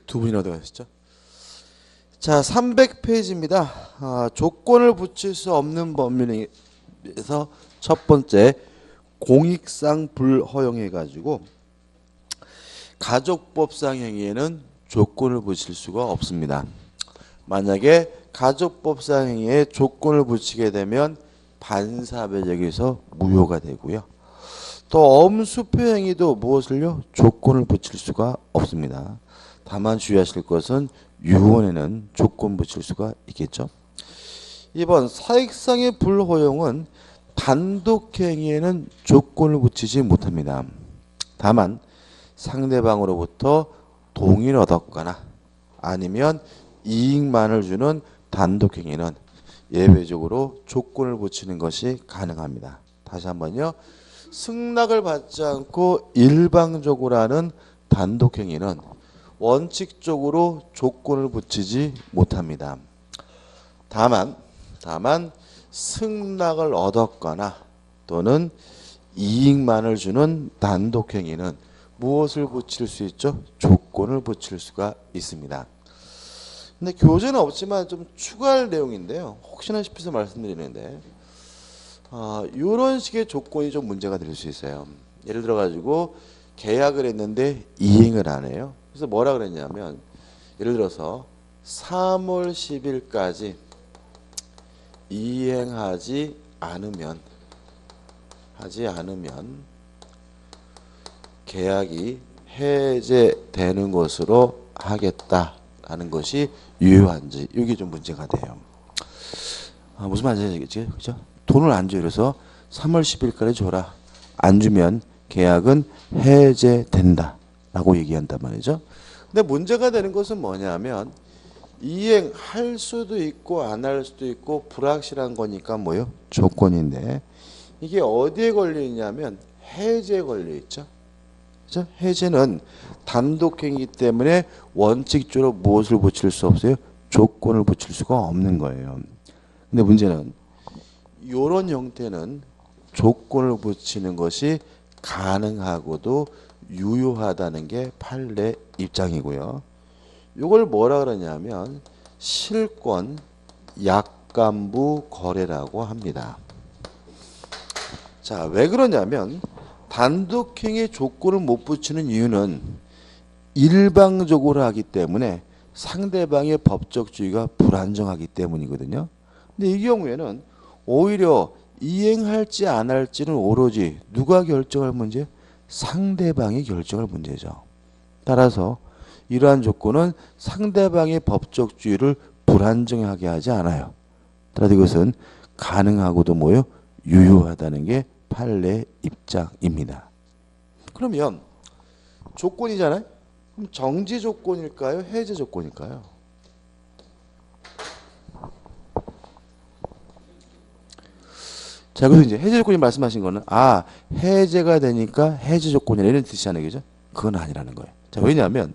두 분이나 어디 가셨죠? 자, 300페이지입니다. 조건을 붙일 수 없는 법률에서 첫 번째 공익상 불허용해가지고 가족법상 행위에는 조건을 붙일 수가 없습니다. 만약에 가족법상 행위에 조건을 붙이게 되면 반사배적에서 무효가 되고요. 또 엄수표 행위도 무엇을요? 조건을 붙일 수가 없습니다. 다만 주의하실 것은 유언에는 조건 붙일 수가 있겠죠. 2번 사익상의 불허용은 단독행위에는 조건을 붙이지 못합니다. 다만 상대방으로부터 동의를 얻었거나 아니면 이익만을 주는 단독행위는 예외적으로 조건을 붙이는 것이 가능합니다. 다시 한번요. 승낙을 받지 않고 일방적으로 하는 단독행위는 원칙적으로 조건을 붙이지 못합니다. 다만 승낙을 얻었거나 또는 이익만을 주는 단독행위는 무엇을 붙일 수 있죠? 조건을 붙일 수가 있습니다. 근데 교재는 없지만 좀 추가할 내용인데요. 혹시나 싶어서 말씀드리는데 이런 식의 조건이 좀 문제가 될 수 있어요. 예를 들어 가지고 계약을 했는데 이행을 안 해요. 그래서 뭐라 그랬냐면 예를 들어서 3월 10일까지 이행하지 않으면 계약이 해제되는 것으로 하겠다라는 것이 유효한지 이게 좀 문제가 돼요. 무슨 말인지 그죠? 돈을 안 줘요. 그래서 3월 10일까지 줘라. 안 주면 계약은 해제된다라고 얘기한단 말이죠. 근데 문제가 되는 것은 뭐냐면 이행할 수도 있고 안 할 수도 있고 불확실한 거니까 뭐요? 조건인데 이게 어디에 걸려 있냐면 해제에 걸려 있죠. 그죠? 해제는 단독행위이기 때문에 원칙적으로 무엇을 붙일 수 없어요? 조건을 붙일 수가 없는 거예요. 근데 문제는 이런 형태는 조건을 붙이는 것이 가능하고도 유효하다는 게 판례 입장이고요. 이걸 뭐라 그러냐면 실권 약관부 거래라고 합니다. 자, 왜 그러냐면 단독행위 조건을 못 붙이는 이유는 일방적으로 하기 때문에 상대방의 법적 지위가 불안정하기 때문이거든요. 근데 이 경우에는 오히려 이행할지 안 할지는 오로지 누가 결정할 문제? 상대방이 결정할 문제죠. 따라서 이러한 조건은 상대방의 법적 지위를 불안정하게 하지 않아요. 따라서 이것은 가능하고도 뭐요? 유효하다는 게 판례 입장입니다. 그러면 조건이잖아요. 그럼 정지 조건일까요? 해제 조건일까요? 자, 그래서 이제 해제 조건이 말씀하신 거는 해제가 되니까 해제 조건이라 이런 뜻이잖아요. 그죠? 그건 아니라는 거예요. 자, 왜냐하면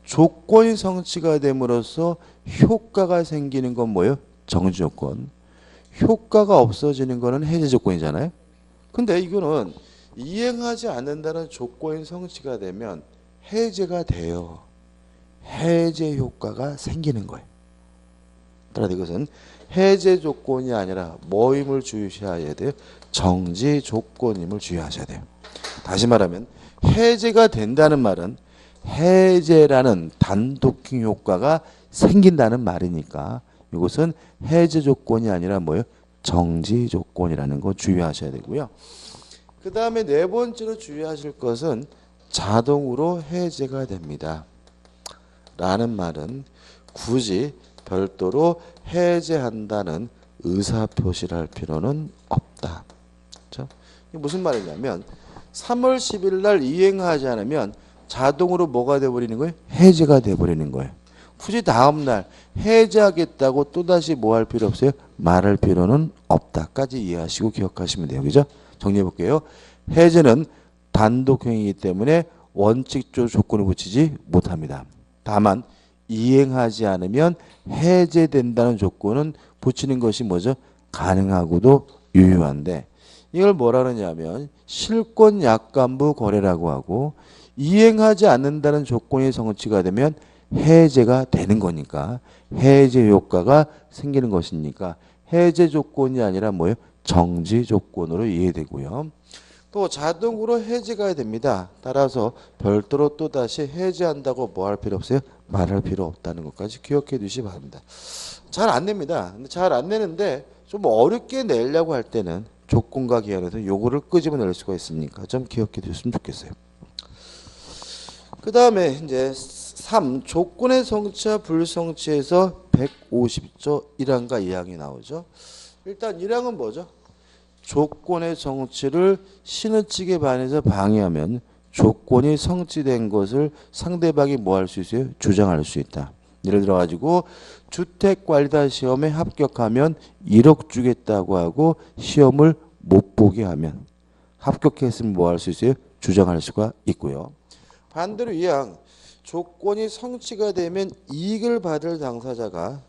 조건이 성취가 됨으로써 효과가 생기는 건 뭐예요? 정지 조건. 효과가 없어지는 거는 해제 조건이잖아요. 근데 이거는 이행하지 않는다는 조건이 성취가 되면 해제가 돼요. 해제 효과가 생기는 거예요. 따라서 이것은 해제 조건이 아니라 뭐임을 주의하셔야 돼요? 정지 조건임을 주의하셔야 돼요. 다시 말하면 해제가 된다는 말은 해제라는 단독행 효과가 생긴다는 말이니까 이것은 해제 조건이 아니라 뭐예요? 정지 조건이라는 거 주의하셔야 되고요. 그 다음에 네 번째로 주의하실 것은 자동으로 해제가 됩니다. 라는 말은 굳이 별도로 해제한다는 의사표시를 할 필요는 없다. 그렇죠? 이게 무슨 말이냐면 3월 10일 날 이행하지 않으면 자동으로 뭐가 돼버리는 거예요? 해제가 돼버리는 거예요. 굳이 다음날 해제하겠다고 또다시 뭐 할 필요 없어요? 말할 필요는 없다까지 이해하시고 기억하시면 돼요. 그죠? 정리해 볼게요. 해제는 단독행위이기 때문에 원칙적 조건을 붙이지 못합니다. 다만 이행하지 않으면 해제된다는 조건은 붙이는 것이 뭐죠? 가능하고도 유효한데 이걸 뭐라 그러냐면 실권 약관부 거래라고 하고 이행하지 않는다는 조건이 성취가 되면 해제가 되는 거니까 해제 효과가 생기는 것이니까 해제 조건이 아니라 뭐예요? 정지 조건으로 이해되고요. 또 자동으로 해제가 됩니다. 따라서 별도로 또 다시 해제한다고 뭐 할 필요 없어요? 말할 필요 없다는 것까지 기억해 두시기 바랍니다. 잘 안 냅니다. 근데 잘 안 내는데 좀 어렵게 내려고 할 때는 조건과 기한에서 요거를 끄집어낼 수가 있으니까 좀 기억해 두셨으면 좋겠어요. 그 다음에 이제 3. 조건의 성취와 불성취에서 150조 1항과 2항이 나오죠. 일단 1항은 뭐죠? 조건의 성취를 신의측에 반해서 방해하면 조건이 성취된 것을 상대방이 뭐 할 수 있어요? 주장할 수 있다. 예를 들어 가지고 주택관리사 시험에 합격하면 1억 주겠다고 하고 시험을 못 보게 하면 합격했으면 뭐 할 수 있어요? 주장할 수가 있고요. 반대로 2항 조건이 성취가 되면 이익을 받을 당사자가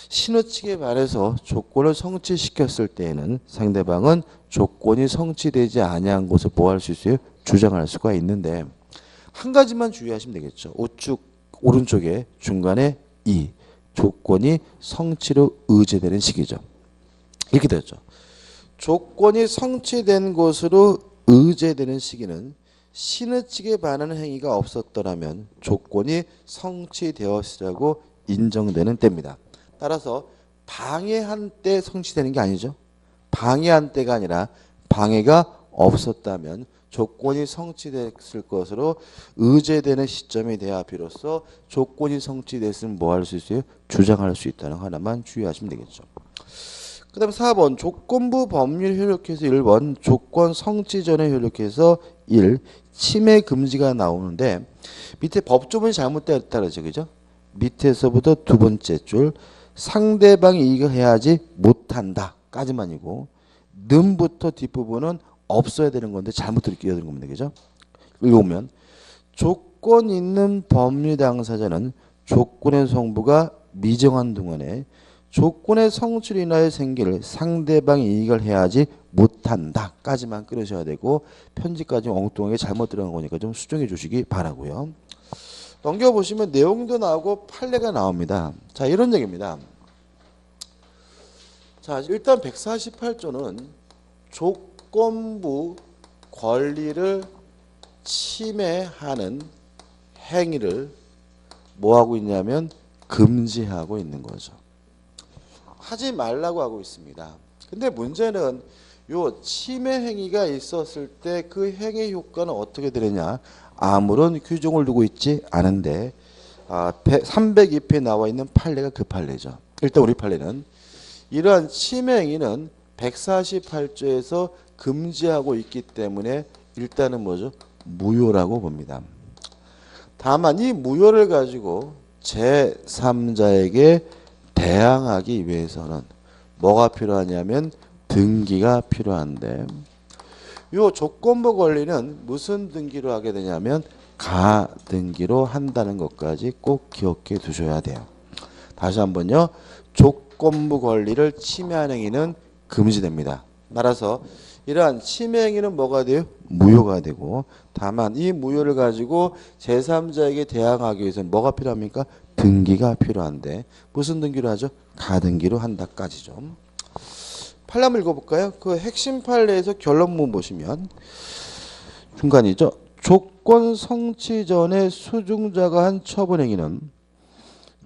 신의측에 반해서 조건을 성취시켰을 때에는 상대방은 조건이 성취되지 아니한 것을 뭐 할 수 있어요? 주장할 수가 있는데 한 가지만 주의하시면 되겠죠. 우측 오른쪽에 중간에 이 조건이 성취로 의제되는 시기죠. 이렇게 되었죠. 조건이 성취된 것으로 의제되는 시기는 신의측에 반하는 행위가 없었더라면 조건이 성취되었으라고 인정되는 때입니다. 따라서 방해한 때 성취되는 게 아니죠. 방해한 때가 아니라 방해가 없었다면 조건이 성취됐을 것으로 의제되는 시점이 돼야 비로소 조건이 성취됐으면 뭐 할 수 있어요? 주장할 수 있다는 거 하나만 주의하시면 되겠죠. 그 다음에 4번 조건부 법률 효력해서 1번 조건 성취 전에 효력해서 1. 침해 금지가 나오는데 밑에 법조문이 잘못되었다 그러죠. 그죠? 밑에서부터 두 번째 줄 상대방이 이익을 해야지 못한다 까지만이고 는부터 뒷부분은 없어야 되는 건데 잘못 끼어든 겁니다. 그죠? 읽어보면 조건 있는 법률 당사자는 조건의 성부가 미정한 동안에 조건의 성취로 인하여 생길 상대방이 이익을 해야지 못한다 까지만 끊으셔야 되고 편지까지 엉뚱하게 잘못 들어간 거니까 좀 수정해 주시기 바라고요. 넘겨보시면 내용도 나오고 판례가 나옵니다. 자, 이런 얘기입니다. 자, 일단 148조는 조건부 권리를 침해하는 행위를 뭐 하고 있냐면 금지하고 있는 거죠. 하지 말라고 하고 있습니다. 근데 문제는 요 침해 행위가 있었을 때 그 행위 효과는 어떻게 되느냐? 아무런 규정을 두고 있지 않은데 302표에 나와 있는 판례가 그 판례죠. 일단 우리 판례는 이러한 침해 행위는 148조에서 금지하고 있기 때문에 일단은 뭐죠? 무효라고 봅니다. 다만 이 무효를 가지고 제3자에게 대항하기 위해서는 뭐가 필요하냐면 등기가 필요한데 이 조건부 권리는 무슨 등기로 하게 되냐면 가등기로 한다는 것까지 꼭 기억해 두셔야 돼요. 다시 한번요. 조건부 권리를 침해하는 행위는 금지됩니다. 따라서 이러한 침해 행위는 뭐가 돼요? 무효가 되고 다만 이 무효를 가지고 제3자에게 대항하기 위해서는 뭐가 필요합니까? 등기가 필요한데 무슨 등기로 하죠? 가등기로 한다까지죠. 판례 한번 읽어볼까요? 그 핵심 판례에서 결론문 보시면 중간이죠. 조건 성취 전에 수중자가 한 처분행위는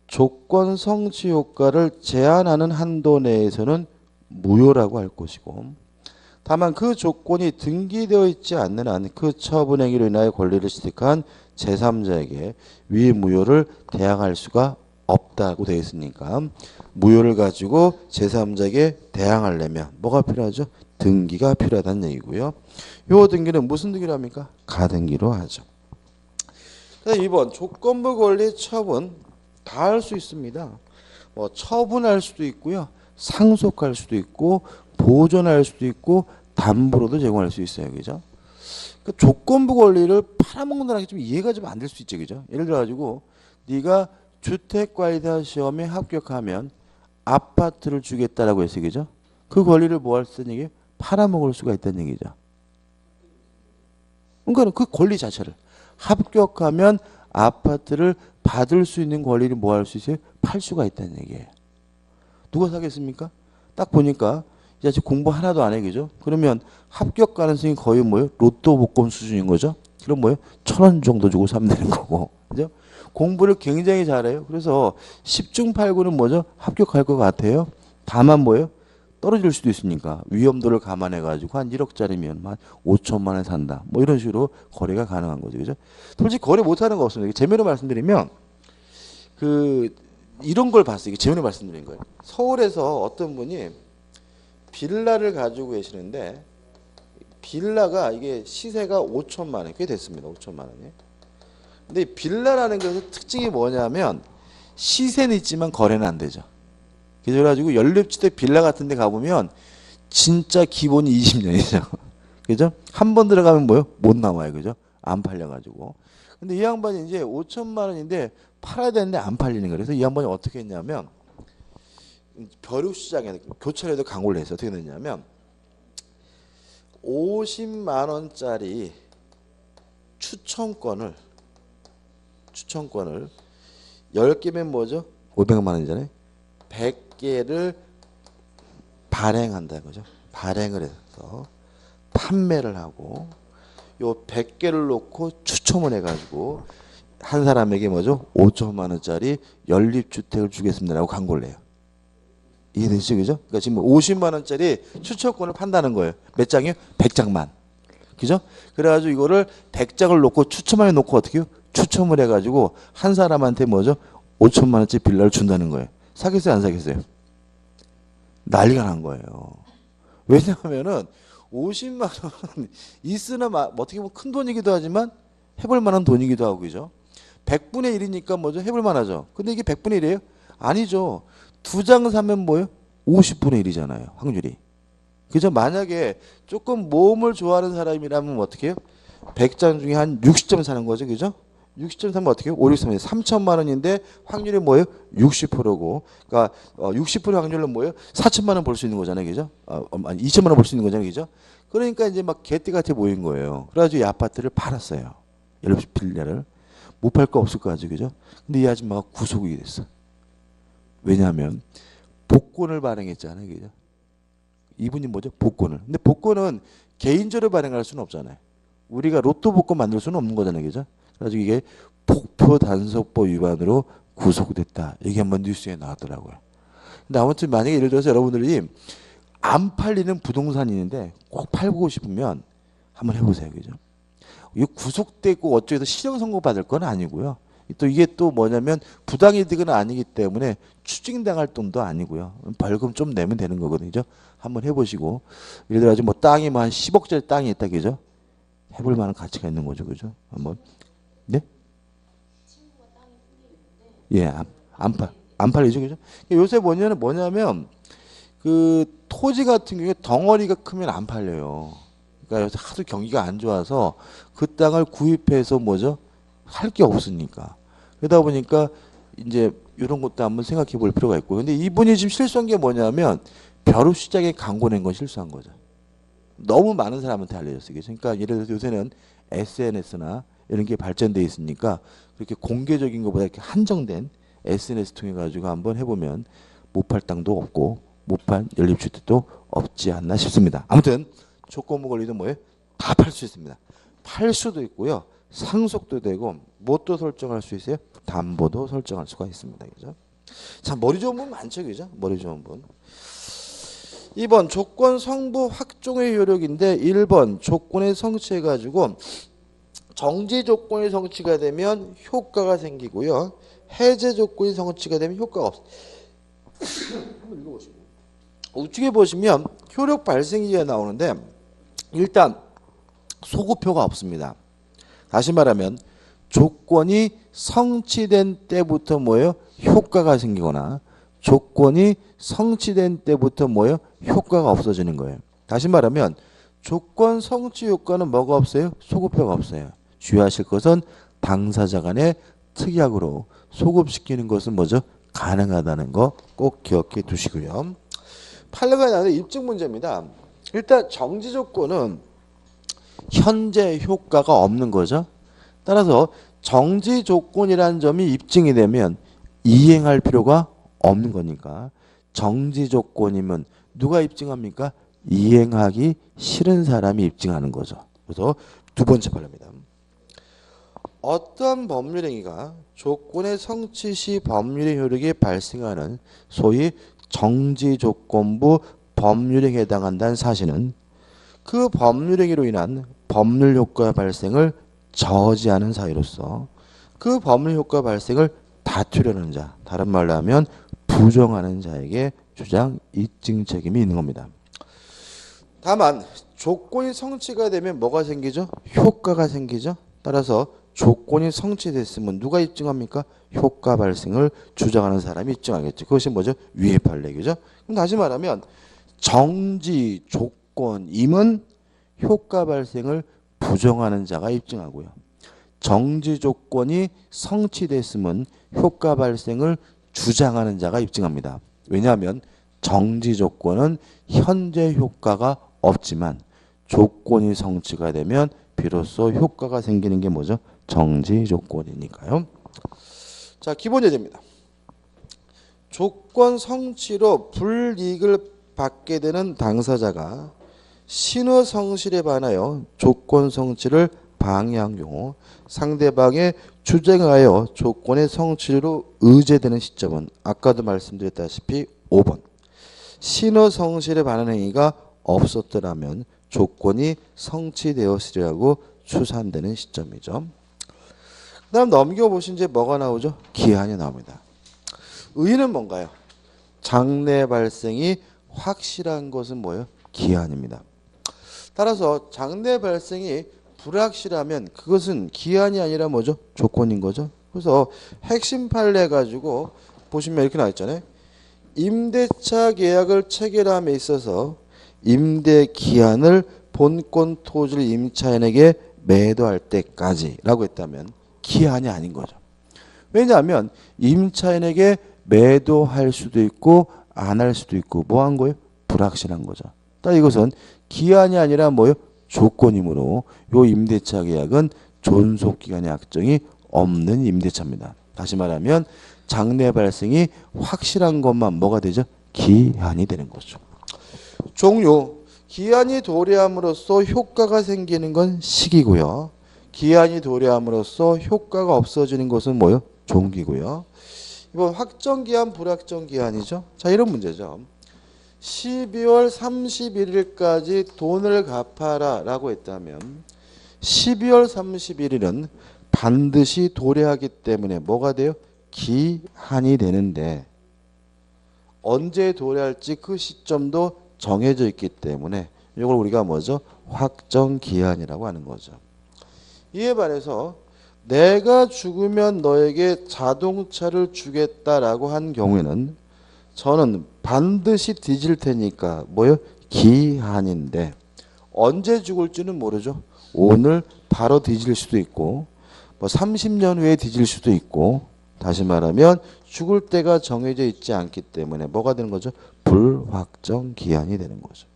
조건 성취 효과를 제한하는 한도 내에서는 무효라고 할 것이고 다만 그 조건이 등기되어 있지 않는 한 그 처분행위로 인하여 권리를 취득한 제3자에게 위 무효를 대항할 수가 없다고 되어 있으니까 무효를 가지고 제3자에게 대항하려면 뭐가 필요하죠? 등기가 필요하다는 얘기고요. 요 등기는 무슨 등기로 합니까? 가등기로 하죠. 2번 조건부 권리 처분 다 할 수 있습니다. 뭐 처분할 수도 있고요. 상속할 수도 있고 보존할 수도 있고 담보로도 제공할 수 있어요. 그죠? 그 조건부 권리를 팔아먹는다는 게 좀 이해가 좀 안 될 수 있죠. 그죠? 예를 들어 가지고 네가 주택관리사 시험에 합격하면 아파트를 주겠다라고 했어요. 그죠? 그 권리를 뭐 할 수 있는 얘기예요? 팔아먹을 수가 있다는 얘기죠. 그러니까 그 권리 자체를 합격하면 아파트를 받을 수 있는 권리를 뭐 할 수 있어요? 팔 수가 있다는 얘기예요. 누가 사겠습니까? 딱 보니까 이 자식 공부 하나도 안 해, 그죠? 그러면 합격 가능성이 거의 뭐예요? 로또 복권 수준인 거죠? 그럼 뭐예요? 1,000원 정도 주고 사면 되는 거고, 그죠? 공부를 굉장히 잘해요. 그래서 10중 8구는 뭐죠? 합격할 것 같아요. 다만 뭐예요? 떨어질 수도 있으니까 위험도를 감안해 가지고 한 1억짜리면 한 5천만 원에 산다. 뭐 이런 식으로 거래가 가능한 거죠, 그죠? 솔직히 거래 못하는 거 없습니다. 재미로 말씀드리면 그 이런 걸 봤어요. 이게 재미로 말씀드린 거예요. 서울에서 어떤 분이 빌라를 가지고 계시는데 빌라가 이게 시세가 5천만 원, 꽤 됐습니다. 5천만 원이. 근데 빌라라는 것의 특징이 뭐냐면 시세는 있지만 거래는 안 되죠. 그래가지고 연립주택 빌라 같은 데 가보면 진짜 기본이 20년이죠. 그죠? 한 번 들어가면 뭐요? 못 나와요. 그죠? 안 팔려가지고. 근데 이 양반이 이제 5천만 원인데 팔아야 되는데 안 팔리는 거예요. 그래서 이 양반이 어떻게 했냐면 벼룩시장에 교차로에도 광고를 했어요. 어떻게 됐냐면 50만 원짜리 추천권을 10개면 뭐죠? 500만 원이잖아요. 100개를 발행한다 거죠. 발행을 해서 판매를 하고 요 100개를 놓고 추첨을 해가지고 한 사람에게 뭐죠? 5천만 원짜리 연립주택을 주겠습니다라고 광고를 해요. 이해되시죠? 그죠? 그러니까 지금 50만 원짜리 추천권을 판다는 거예요. 몇 장이요? 100장만. 그죠? 그래가지고 이거를 100장을 놓고 추첨을 해놓고 어떻게 해요? 추첨을 해가지고 한 사람한테 뭐죠? 5천만 원짜리 빌라를 준다는 거예요. 사겠어요? 안 사겠어요? 난리가 난 거예요. 왜냐하면은 50만 원 있으나 어떻게 보면 큰 돈이기도 하지만 해볼 만한 돈이기도 하고 그죠? 100분의 1이니까 뭐죠? 해볼 만하죠. 근데 이게 100분의 1이에요? 아니죠. 2장 사면 뭐예요? 50분의 1이잖아요. 확률이. 그죠? 만약에 조금 모험을 좋아하는 사람이라면 어떻게 해요? 100장 중에 한 60점 사는 거죠. 그죠? 60점 사면 어떻게 해요? 5, 6, 3, 3천만 원인데 확률이 뭐예요? 60%고. 그러니까 60% 확률로 뭐예요? 4천만 원 벌 수 있는 거잖아요. 그죠? 아니 2천만 원 벌 수 있는 거잖아요. 그죠? 그러니까 이제 막 개떼같이 보인 거예요. 그래가지고 이 아파트를 팔았어요. 연립 빌라를. 못 팔 거 없을 거 같죠. 그죠? 근데 이 아줌마가 구속이 됐어. 왜냐하면 복권을 발행했잖아요. 그죠? 이분이 뭐죠? 복권을. 근데 복권은 개인적으로 발행할 수는 없잖아요. 우리가 로또 복권 만들 수는 없는 거잖아요. 그죠? 그래가지고 이게 복표 단속법 위반으로 구속됐다. 이게 한번 뉴스에 나왔더라고요. 근데 아무튼 만약에 예를 들어서 여러분들이 안 팔리는 부동산이 있는데 꼭 팔고 싶으면 한번 해보세요. 그죠? 이거 구속되고 어쩌고해서 실형 선고 받을 건 아니고요. 또 이게 또 뭐냐면 부당이득은 아니기 때문에 추징당할 돈도 아니고요. 벌금 좀 내면 되는 거거든요. 그죠? 한번 해보시고 예를 들어 뭐 땅이 뭐 한 10억짜리 땅이 있다. 그죠? 해볼 만한 가치가 있는 거죠. 그죠? 한번. 네? 예, 안 팔리죠. 그죠? 요새 뭐냐면 그 토지 같은 경우에 덩어리가 크면 안 팔려요. 그러니까 요새 하도 경기가 안 좋아서 그 땅을 구입해서 뭐죠? 할 게 없으니까. 그러다 보니까 이제 이런 것도 한번 생각해 볼 필요가 있고. 근데 이분이 지금 실수한 게 뭐냐면 벼룩시장에 광고 낸 건 실수한 거죠. 너무 많은 사람한테 알려졌어요. 그러니까 예를 들어서 요새는 SNS나 이런 게 발전돼 있으니까 그렇게 공개적인 것보다 이렇게 한정된 SNS 통해 가지고 한번 해보면 못 팔 땅도 없고 못 팔 연립주택도 없지 않나 싶습니다. 아무튼 조건부 권리도 뭐예요? 다 팔 수 있습니다. 팔 수도 있고요. 상속도 되고 뭣도 설정할 수 있어요? 담보도 설정할 수가 있습니다. 그죠? 자, 머리 좋은 분 많죠. 그죠? 머리 좋은 분. 2번 조건 성부 확정의 효력인데 1번 조건에 성취해 가지고 정지 조건이 성취가 되면 효과가 생기고요. 해제 조건이 성취가 되면 효과가 없어요. 한번 읽어보시고 우측에 보시면 효력 발생기가 나오는데 일단 소급표가 없습니다. 다시 말하면 조건이 성취된 때부터 뭐예요? 효과가 생기거나 조건이 성취된 때부터 뭐예요? 효과가 없어지는 거예요. 다시 말하면 조건 성취 효과는 뭐가 없어요? 소급표가 없어요. 주의하실 것은 당사자 간의 특약으로 소급시키는 것은 뭐죠? 가능하다는 거 꼭 기억해 두시고요. 8번에 나오는 입증 문제입니다. 일단 정지 조건은 현재 효과가 없는 거죠. 따라서 정지 조건이라는 점이 입증이 되면 이행할 필요가 없는 거니까 정지 조건이면 누가 입증합니까? 이행하기 싫은 사람이 입증하는 거죠. 그래서 두 번째 판례입니다. 어떠한 법률행위가 조건의 성취 시 법률의 효력이 발생하는 소위 정지조건부 법률행위에 해당한다는 사실은 그 법률행위로 인한 법률 효과 발생을 저지하는 사유로서 그 법률 효과 발생을 다투려는 자, 다른 말로 하면 부정하는 자에게 주장 입증 책임이 있는 겁니다. 다만 조건이 성취가 되면 뭐가 생기죠? 효과가 생기죠. 따라서 조건이 성취됐으면 누가 입증합니까? 효과 발생을 주장하는 사람이 입증하겠죠. 그것이 뭐죠? 위의 판례죠. 그럼 다시 말하면 정지 조건임은 효과 발생을 부정하는 자가 입증하고요. 정지 조건이 성취됐으면 효과 발생을 주장하는 자가 입증합니다. 왜냐하면 정지 조건은 현재 효과가 없지만 조건이 성취가 되면 비로소 효과가 생기는 게 뭐죠? 정지 조건이니까요. 자, 기본 예제입니다. 조건 성취로 불이익을 받게 되는 당사자가 신의 성실에 반하여 조건 성취를 방해한 경우 상대방의 주장하여 조건의 성취로 의제되는 시점은 아까도 말씀드렸다시피 5번. 신의 성실에 반하는 행위가 없었더라면 조건이 성취되었으리라고 추산되는 시점이죠. 그 다음 넘겨보신 이제 뭐가 나오죠? 기한이 나옵니다. 의의는 뭔가요? 장래 발생이 확실한 것은 뭐예요? 기한입니다. 따라서 장래 발생이 불확실하면 그것은 기한이 아니라 뭐죠? 조건인 거죠. 그래서 핵심 판례 가지고 보시면 이렇게 나와 있잖아요. 임대차 계약을 체결함에 있어서 임대 기한을 본권 토지를 임차인에게 매도할 때까지라고 했다면 기한이 아닌 거죠. 왜냐하면 임차인에게 매도할 수도 있고 안 할 수도 있고 뭐 한 거예요? 불확실한 거죠. 따라 이것은 기한이 아니라 뭐예요? 조건이므로 요 임대차 계약은 존속기간의 약정이 없는 임대차입니다. 다시 말하면 장래 발생이 확실한 것만 뭐가 되죠? 기한이 되는 거죠. 종료. 기한이 도래함으로써 효과가 생기는 건 시기고요. 기한이 도래함으로써 효과가 없어지는 것은 뭐예요? 종기고요. 이번 확정기한, 불확정기한이죠. 자, 이런 문제죠. 12월 31일까지 돈을 갚아라 라고 했다면 12월 31일은 반드시 도래하기 때문에 뭐가 돼요? 기한이 되는데 언제 도래할지 그 시점도 정해져 있기 때문에 이걸 우리가 뭐죠? 확정기한이라고 하는 거죠. 이에 반해서 내가 죽으면 너에게 자동차를 주겠다라고 한 경우에는 저는 반드시 뒤질 테니까 뭐요? 기한인데 언제 죽을지는 모르죠. 오늘 바로 뒤질 수도 있고 뭐 30년 후에 뒤질 수도 있고 다시 말하면 죽을 때가 정해져 있지 않기 때문에 뭐가 되는 거죠? 불확정 기한이 되는 거죠.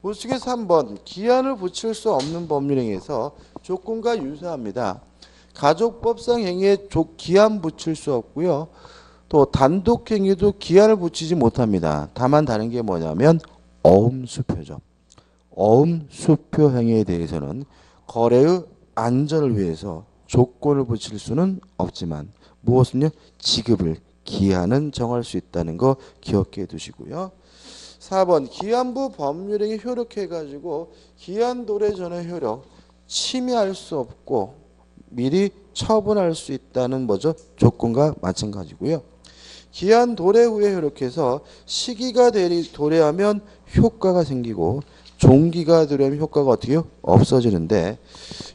우측에서 한번 기한을 붙일 수 없는 법률행위에서 조건과 유사합니다. 가족법상 행위에 기한 붙일 수 없고요. 또 단독행위도 기한을 붙이지 못합니다. 다만 다른 게 뭐냐면 어음수표죠. 어음수표 행위에 대해서는 거래의 안전을 위해서 조건을 붙일 수는 없지만 무엇은요? 지급을 기한은 정할 수 있다는 거 기억해 두시고요. 4번 기한부 법률행위 효력해가지고 기한 도래 전의 효력 침해할 수 없고 미리 처분할 수 있다는 뭐죠? 조건과 마찬가지고요. 기한 도래 후에 효력해서 시기가 도래하면 효과가 생기고 종기가 도래하면 효과가 어떻게 해요? 없어지는데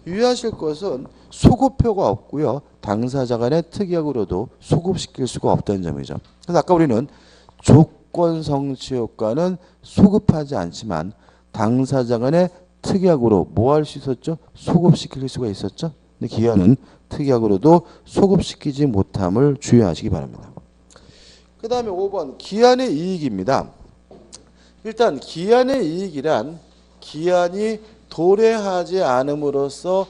유의하실 것은 소급표가 없고요. 당사자 간의 특약으로도 소급시킬 수가 없다는 점이죠. 그래서 아까 우리는 조건 성취 효과는 소급하지 않지만 당사자 간의 특약으로 뭐 할 수 있었죠? 소급시킬 수가 있었죠. 근데 기한은 특약으로도 소급시키지 못함을 주의하시기 바랍니다. 그 다음에 5번 기한의 이익입니다. 일단 기한의 이익이란 기한이 도래하지 않음으로써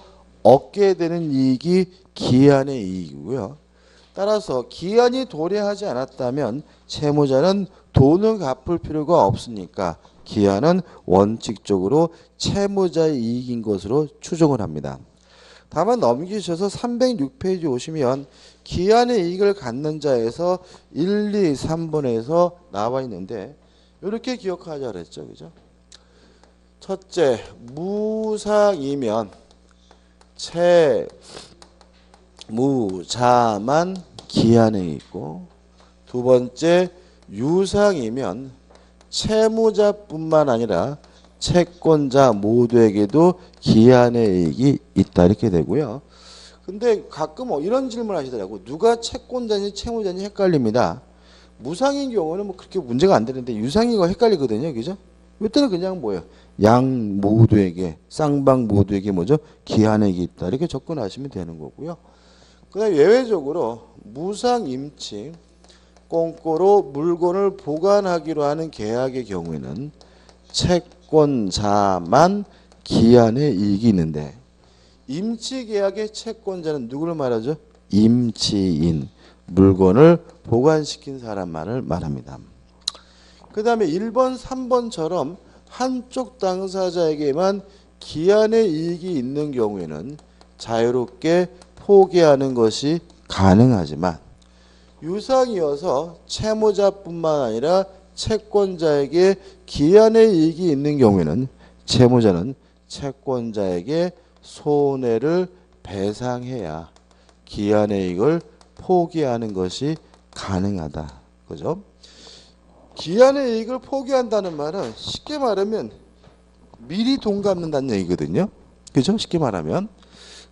얻게 되는 이익이 기한의 이익이고요. 따라서 기한이 도래하지 않았다면 채무자는 돈을 갚을 필요가 없으니까 기한은 원칙적으로 채무자의 이익인 것으로 추정을 합니다. 다만 넘기셔서 306페이지 오시면 기한의 이익을 갖는 자에서 1, 2, 3번에서 나와 있는데 이렇게 기억하자 그랬죠. 그죠? 첫째, 무상이면 채무자만 기한에 있고, 두 번째, 유상이면 채무자뿐만 아니라 채권자 모두에게도 기한의 이익이 있다 이렇게 되고요. 근데 가끔 이런 질문을 하시더라고요. 누가 채권자인지 채무자인지 헷갈립니다. 무상인 경우는 뭐 그렇게 문제가 안 되는데 유상이가 헷갈리거든요. 그죠? 이때는 그냥 뭐예요? 양 모두에게, 쌍방 모두에게 뭐죠? 기한의 이익이 있다 이렇게 접근하시면 되는 거고요. 그다음 예외적으로 무상임치 공고로 물건을 보관하기로 하는 계약의 경우에는 채권자만 기한의 이익이 있는데 임치계약의 채권자는 누구를 말하죠? 임치인, 물건을 보관시킨 사람만을 말합니다. 그 다음에 1번, 3번처럼 한쪽 당사자에게만 기한의 이익이 있는 경우에는 자유롭게 포기하는 것이 가능하지만 유상이어서 채무자뿐만 아니라 채권자에게 기한의 이익이 있는 경우에는 채무자는 채권자에게 손해를 배상해야 기한의 이익을 포기하는 것이 가능하다. 그죠? 기한의 이익을 포기한다는 말은 쉽게 말하면 미리 돈 갚는다는 얘기거든요. 그죠? 쉽게 말하면.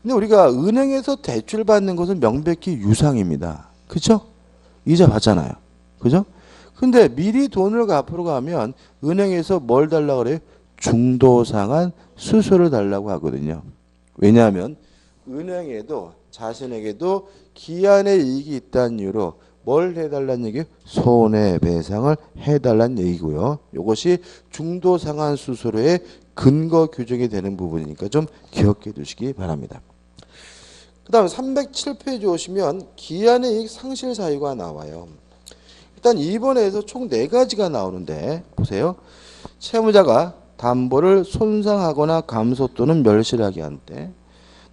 근데 우리가 은행에서 대출 받는 것은 명백히 유상입니다. 그죠? 이자 받잖아요. 그죠? 근데 미리 돈을 갚으러 가면 은행에서 뭘 달라고 그래요? 중도상환 수수료를 달라고 하거든요. 왜냐하면 은행에도 자신에게도 기한의 이익이 있다는 이유로 뭘 해달라는 얘기예요? 손해배상을 해달라는 얘기고요. 이것이 중도상환 수수료의 근거 규정이 되는 부분이니까 좀 기억해 두시기 바랍니다. 그 다음 307페이지 오시면 기한의 이익 상실 사유가 나와요. 일단 2번에서 총 4가지가 나오는데 보세요. 채무자가 담보를 손상하거나 감소 또는 멸실하게 한 때,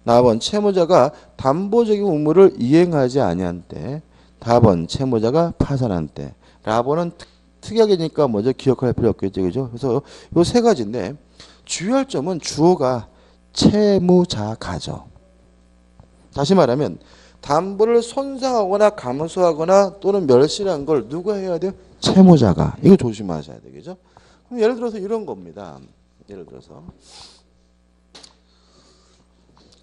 나번 채무자가 담보적인 의무를 이행하지 아니한 때, 다번 채무자가 파산한 때, 라번은 특약이니까 먼저 기억할 필요 없겠죠. 그죠? 그래서 요 3가지인데 주의할 점은 주어가 채무자가죠. 다시 말하면 담보를 손상하거나 감소하거나 또는 멸실한 걸 누가 해야 돼요? 채무자가. 이거 조심하셔야 되겠죠? 그럼 예를 들어서 이런 겁니다. 예를 들어서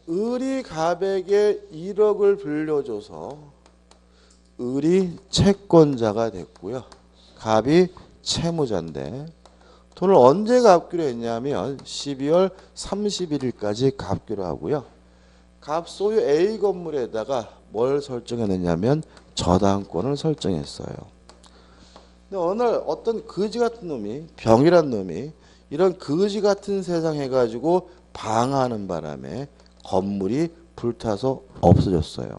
을이 갑에게 1억을 빌려줘서 을이 채권자가 됐고요. 갑이 채무자인데 돈을 언제 갚기로 했냐면 12월 31일까지 갚기로 하고요. 갑 소유 A 건물에다가 뭘 설정해놨냐면 저당권을 설정했어요. 근데 어느 날 어떤 거지 같은 놈이, 병이란 놈이 이런 거지 같은 세상 해가지고 방하는 바람에 건물이 불타서 없어졌어요.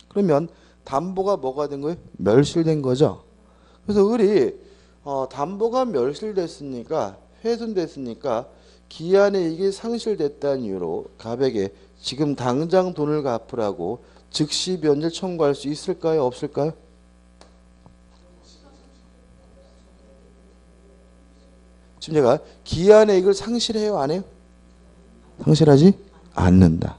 그러면 담보가 뭐가 된 거예요? 멸실된 거죠. 그래서 을이 담보가 멸실됐으니까, 훼손됐으니까 기한의 이익이 상실됐다는 이유로 갑에게 지금 당장 돈을 갚으라고 즉시 변제를 청구할 수 있을까요? 없을까요? 지금 제가 기한의 이익을 상실해요? 안 해요? 상실하지 않는다.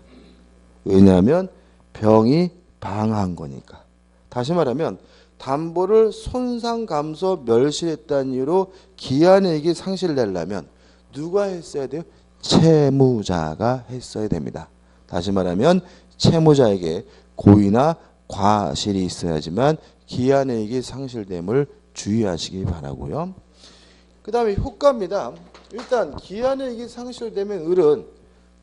왜냐하면 병이 방한 거니까. 다시 말하면 담보를 손상, 감소, 멸실했다는 이유로 기한의 이익이 상실되려면 누가 했어야 돼요? 채무자가 했어야 됩니다. 다시 말하면 채무자에게 고의나 과실이 있어야지만 기한의 이익이 상실됨을 주의하시기 바라고요. 그 다음에 효과입니다. 일단 기한의 이익이 상실되면 을은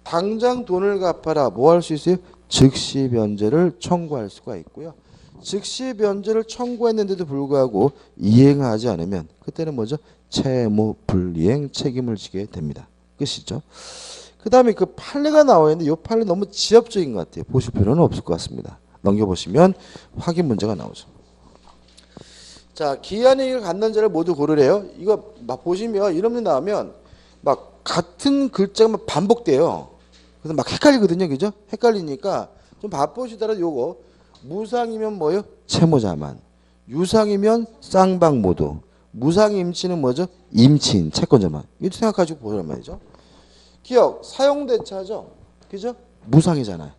당장 돈을 갚아라. 뭐 할 수 있어요? 즉시 변제를 청구할 수가 있고요. 즉시 변제를 청구했는데도 불구하고 이행하지 않으면 그때는 뭐죠? 채무 불이행 책임을 지게 됩니다. 끝이죠. 그 다음에 그 판례가 나와 있는데 이 판례 너무 지엽적인 것 같아요. 보실 필요는 없을 것 같습니다. 넘겨보시면 확인 문제가 나오죠. 자, 기한을 갖는 자를 모두 고르래요. 이거 막 보시면 이런 문제 나오면 막 같은 글자가 막 반복돼요. 그래서 막 헷갈리거든요. 그죠? 헷갈리니까 좀 바쁘시더라도 요거 무상이면 뭐예요? 채무자만. 유상이면 쌍방모두. 무상임치는 뭐죠? 임치인, 채권자만. 이렇게 생각하시고 보란 말이죠. 기억, 사용대차죠. 그죠? 무상이잖아요.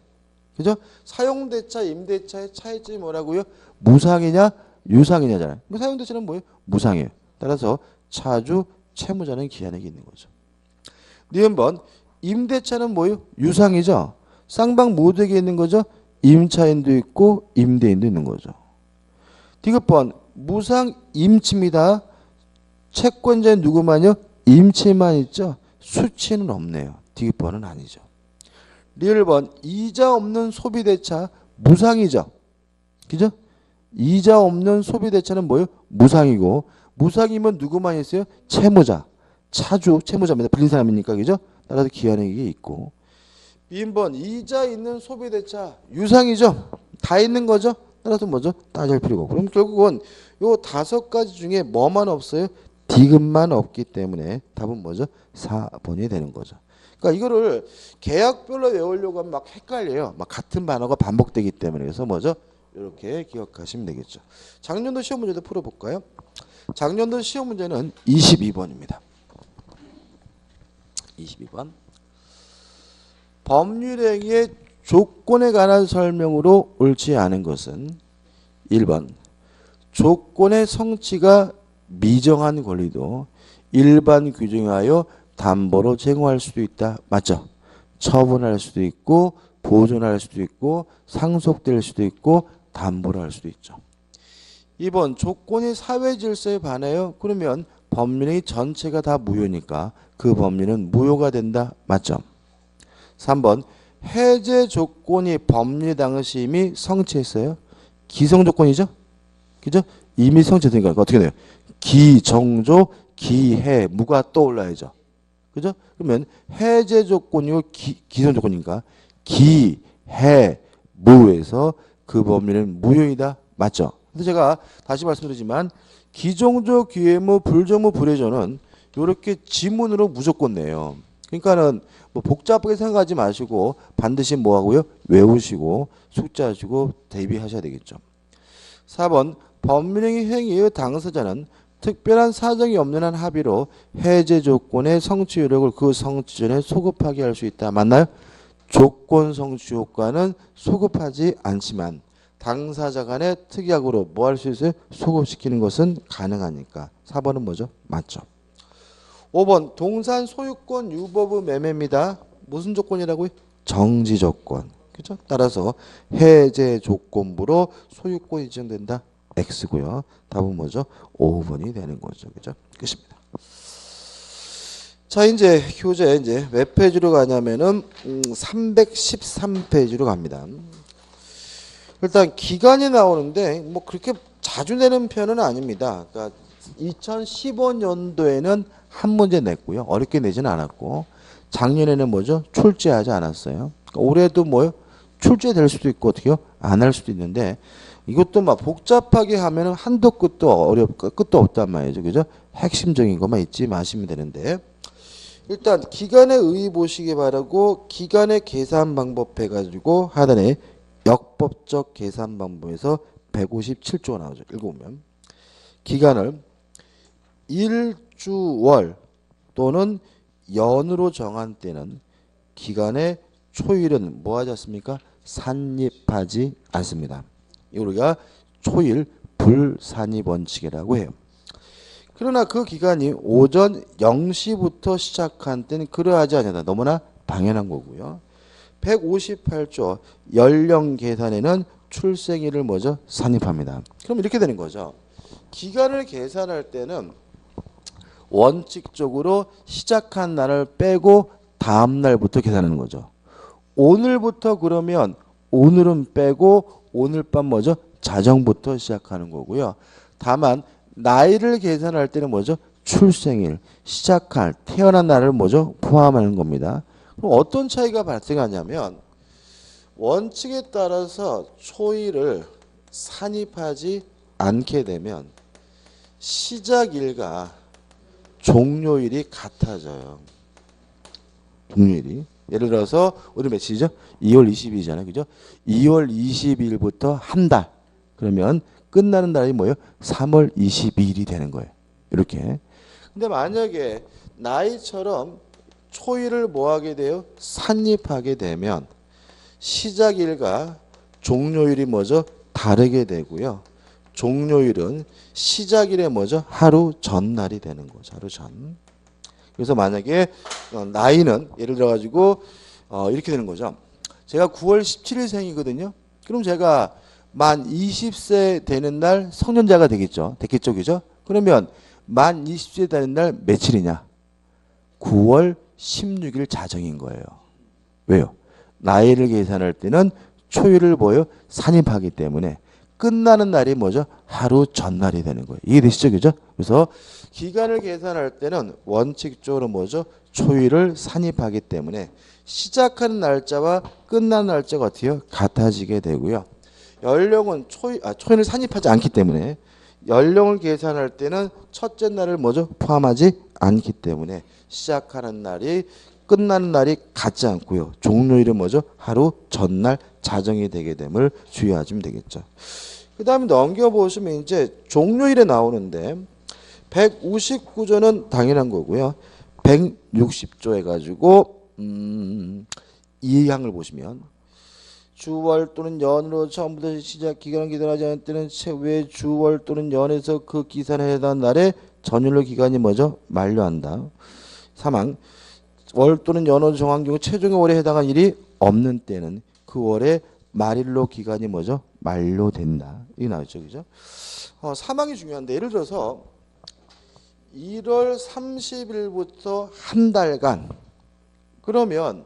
그죠? 사용대차, 임대차의 차이점이 뭐라고요? 무상이냐, 유상이냐잖아요. 사용대차는 뭐예요? 무상이에요. 따라서 차주, 채무자는 기한액이 있는 거죠. 니은번 임대차는 뭐예요? 유상이죠. 쌍방 모두에게 있는 거죠. 임차인도 있고 임대인도 있는 거죠. 디귿번 무상 임치입니다. 채권자는 누구만요? 임치만 있죠. 수치는 없네요. 디귿번은 아니죠. 리을번 이자 없는 소비대차 무상이죠. 그죠? 이자 없는 소비대차는 뭐예요? 무상이고 무상이면 누구만 있어요? 채무자. 차주, 채무자입니다. 빌린 사람이니까. 그죠? 따라서 기한액이 있고. B번 이자 있는 소비대차 유상이죠. 다 있는 거죠. 따라서 뭐죠? 따질 필요가 없고. 그럼 결국은 요 5가지 중에 뭐만 없어요? 디귿만 없기 때문에 답은 뭐죠? 4번이 되는 거죠. 그러니까 이거를 계약별로 외우려고 하면 막 헷갈려요. 막 같은 단어가 반복되기 때문에. 그래서 뭐죠? 이렇게 기억하시면 되겠죠. 작년도 시험 문제도 풀어볼까요? 작년도 시험 문제는 22번입니다. 22번. 법률행위의 조건에 관한 설명으로 옳지 않은 것은 1번 조건의 성취가 미정한 권리도 일반 규정에 하여 담보로 제공할 수도 있다. 맞죠? 처분할 수도 있고 보존할 수도 있고 상속될 수도 있고 담보를 할 수도 있죠. 2번 조건이 사회 질서에 반해요. 그러면 법률행위 전체가 다 무효니까 그 법률은 무효가 된다. 맞죠? 3번 해제 조건이 법률 당시 이미 성취했어요. 기성 조건이죠. 그죠? 이미 성취되니까 어떻게 돼요? 기정조, 기해, 무가 떠올라야죠. 그죠? 그러면 해제 조건이고 기성 조건이니까 기해, 무에서 그 법률은 무효이다. 맞죠? 그래서 제가 다시 말씀드리지만 기정조, 기해무, 불정무, 불해조는 이렇게 지문으로 무조건 내요. 그러니까는 뭐 복잡하게 생각하지 마시고 반드시 뭐 하고요? 외우시고 숙지하시고 대비하셔야 되겠죠. 4번 법률행위 행위의 당사자는 특별한 사정이 없는 한 합의로 해제 조건의 성취 효력을 그 성취 전에 소급하게 할 수 있다. 맞나요? 조건 성취 효과는 소급하지 않지만 당사자 간의 특약으로 뭐 할 수 있어요? 소급시키는 것은 가능하니까. 4번은 뭐죠? 맞죠. 5번 동산 소유권 유법의 매매입니다. 무슨 조건이라고요? 정지 조건. 그죠? 따라서 해제 조건부로 소유권이 지정된다. X고요. 답은 뭐죠? 5번이 되는 거죠. 그죠? 끝입니다. 자, 이제 교재 이제 몇 페이지로 가냐면은 313페이지로 갑니다. 일단 기간이 나오는데 뭐 그렇게 자주 내는 편은 아닙니다. 그러니까 2015년도에는 한 문제 냈고요. 어렵게 내지는 않았고 작년에는 뭐죠? 출제하지 않았어요. 그러니까 올해도 뭐요? 출제될 수도 있고 어떻게요? 안 할 수도 있는데 이것도 막 복잡하게 하면은 한도 끝도 끝도 없단 말이죠. 그죠? 핵심적인 것만 잊지 마시면 되는데 일단 기간의 의의 보시기 바라고 기간의 계산 방법 해가지고 하단에 역법적 계산 방법에서 157조가 나오죠. 읽어보면 기간을 일주월 또는 연으로 정한 때는 기간의 초일은 뭐 하지 않습니까? 산입하지 않습니다. 이걸 우리가 초일 불산입 원칙이라고 해요. 그러나 그 기간이 오전 0시부터 시작한 때는 그러하지 않는다. 너무나 당연한 거고요. 158조 연령 계산에는 출생일을 뭐죠? 산입합니다. 그럼 이렇게 되는 거죠. 기간을 계산할 때는 원칙적으로 시작한 날을 빼고 다음 날부터 계산하는 거죠. 오늘부터 그러면 오늘은 빼고 오늘 밤 뭐죠? 자정부터 시작하는 거고요. 다만 나이를 계산할 때는 뭐죠? 출생일, 시작할, 태어난 날을 뭐죠? 포함하는 겁니다. 그럼 어떤 차이가 발생하냐면 원칙에 따라서 초일을 산입하지 않게 되면 시작일과 종료일이 같아져요. 종료일이. 예를 들어서 오늘 며칠이죠? 2월 20일이잖아요. 그죠? 2월 20일부터 한 달. 그러면 끝나는 날이 뭐예요? 3월 22일이 되는 거예요. 이렇게. 근데 만약에 나이처럼 초일을 뭐 하게 돼요? 산입하게 되면 시작일과 종료일이 뭐죠? 다르게 되고요. 종료일은 시작일에 뭐죠? 하루 전날이 되는 거죠. 하루 전. 그래서 만약에 나이는 예를 들어 가지고 이렇게 되는 거죠. 제가 9월 17일생이거든요. 그럼 제가 만 20세 되는 날 성년자가 되겠죠. 됐겠죠. 그죠? 그러면 만 20세 되는 날 며칠이냐? 9월 16일 자정인 거예요. 왜요? 나이를 계산할 때는 초일을 뭐요? 산입하기 때문에 끝나는 날이 뭐죠? 하루 전날이 되는 거예요. 이해되시죠? 그죠? 그래서 기간을 계산할 때는 원칙적으로 뭐죠? 초일을 산입하기 때문에 시작하는 날짜와 끝나는 날짜가 어때요? 같아지게 되고요. 연령은 초일을 산입하지 않기 때문에 연령을 계산할 때는 첫째 날을 뭐죠? 포함하지 않기 때문에 시작하는 날이 끝나는 날이 같지 않고요. 종료일은 뭐죠? 하루 전날 자정이 되게 됨을 주의하시면 되겠죠. 그 다음에 넘겨보시면 이제 종료일에 나오는데 159조는 당연한 거고요. 160조 해가지고 이 항을 보시면 주월 또는 연으로 처음부터 시작 기간을 기산하지 않을 때는 최후의 주월 또는 연에서 그 기산에 해당하는 날에 전일로 기간이 뭐죠? 만료한다. 사망 월 또는 연으로 정한 경우 최종의 월에 해당한 일이 없는 때는 그 월의 말일로 기간이 뭐죠? 만료된다. 이게 나왔죠. 그죠? 사망이 중요한데 예를 들어서 1월 30일부터 한 달간 그러면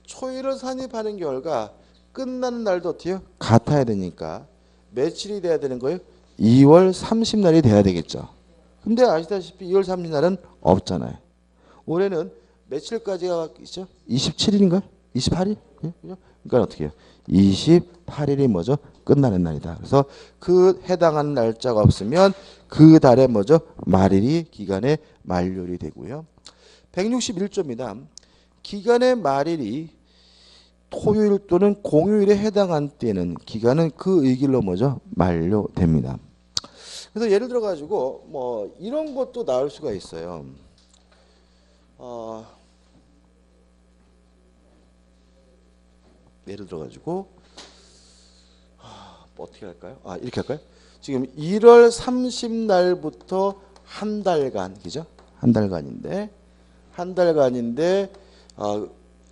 초일을 산입하는 결과 끝나는 날도 어때요? 같아야 되니까 며칠이 돼야 되는 거예요? 2월 30날이 돼야 되겠죠. 근데 아시다시피 2월 30날은 없잖아요. 올해는 며칠까지가 있죠? 27일인가요? 28일? 그죠? 그러니까 어떻게 해요? 28일이 뭐죠? 끝나는 날이다. 그래서 그 해당하는 날짜가 없으면 그 달에 뭐죠? 말일이 기간의 만료일이 되고요. 161조입니다. 기간의 말일이 토요일 또는 공휴일에 해당한 때는 기간은 그 의길로 뭐죠? 만료됩니다. 그래서 예를 들어 가지고 뭐 이런 것도 나올 수가 있어요. 예를 들어 가지고 뭐 어떻게 할까요? 이렇게 할까요? 지금 1월 30날부터 한 달간, 그죠? 한 달간인데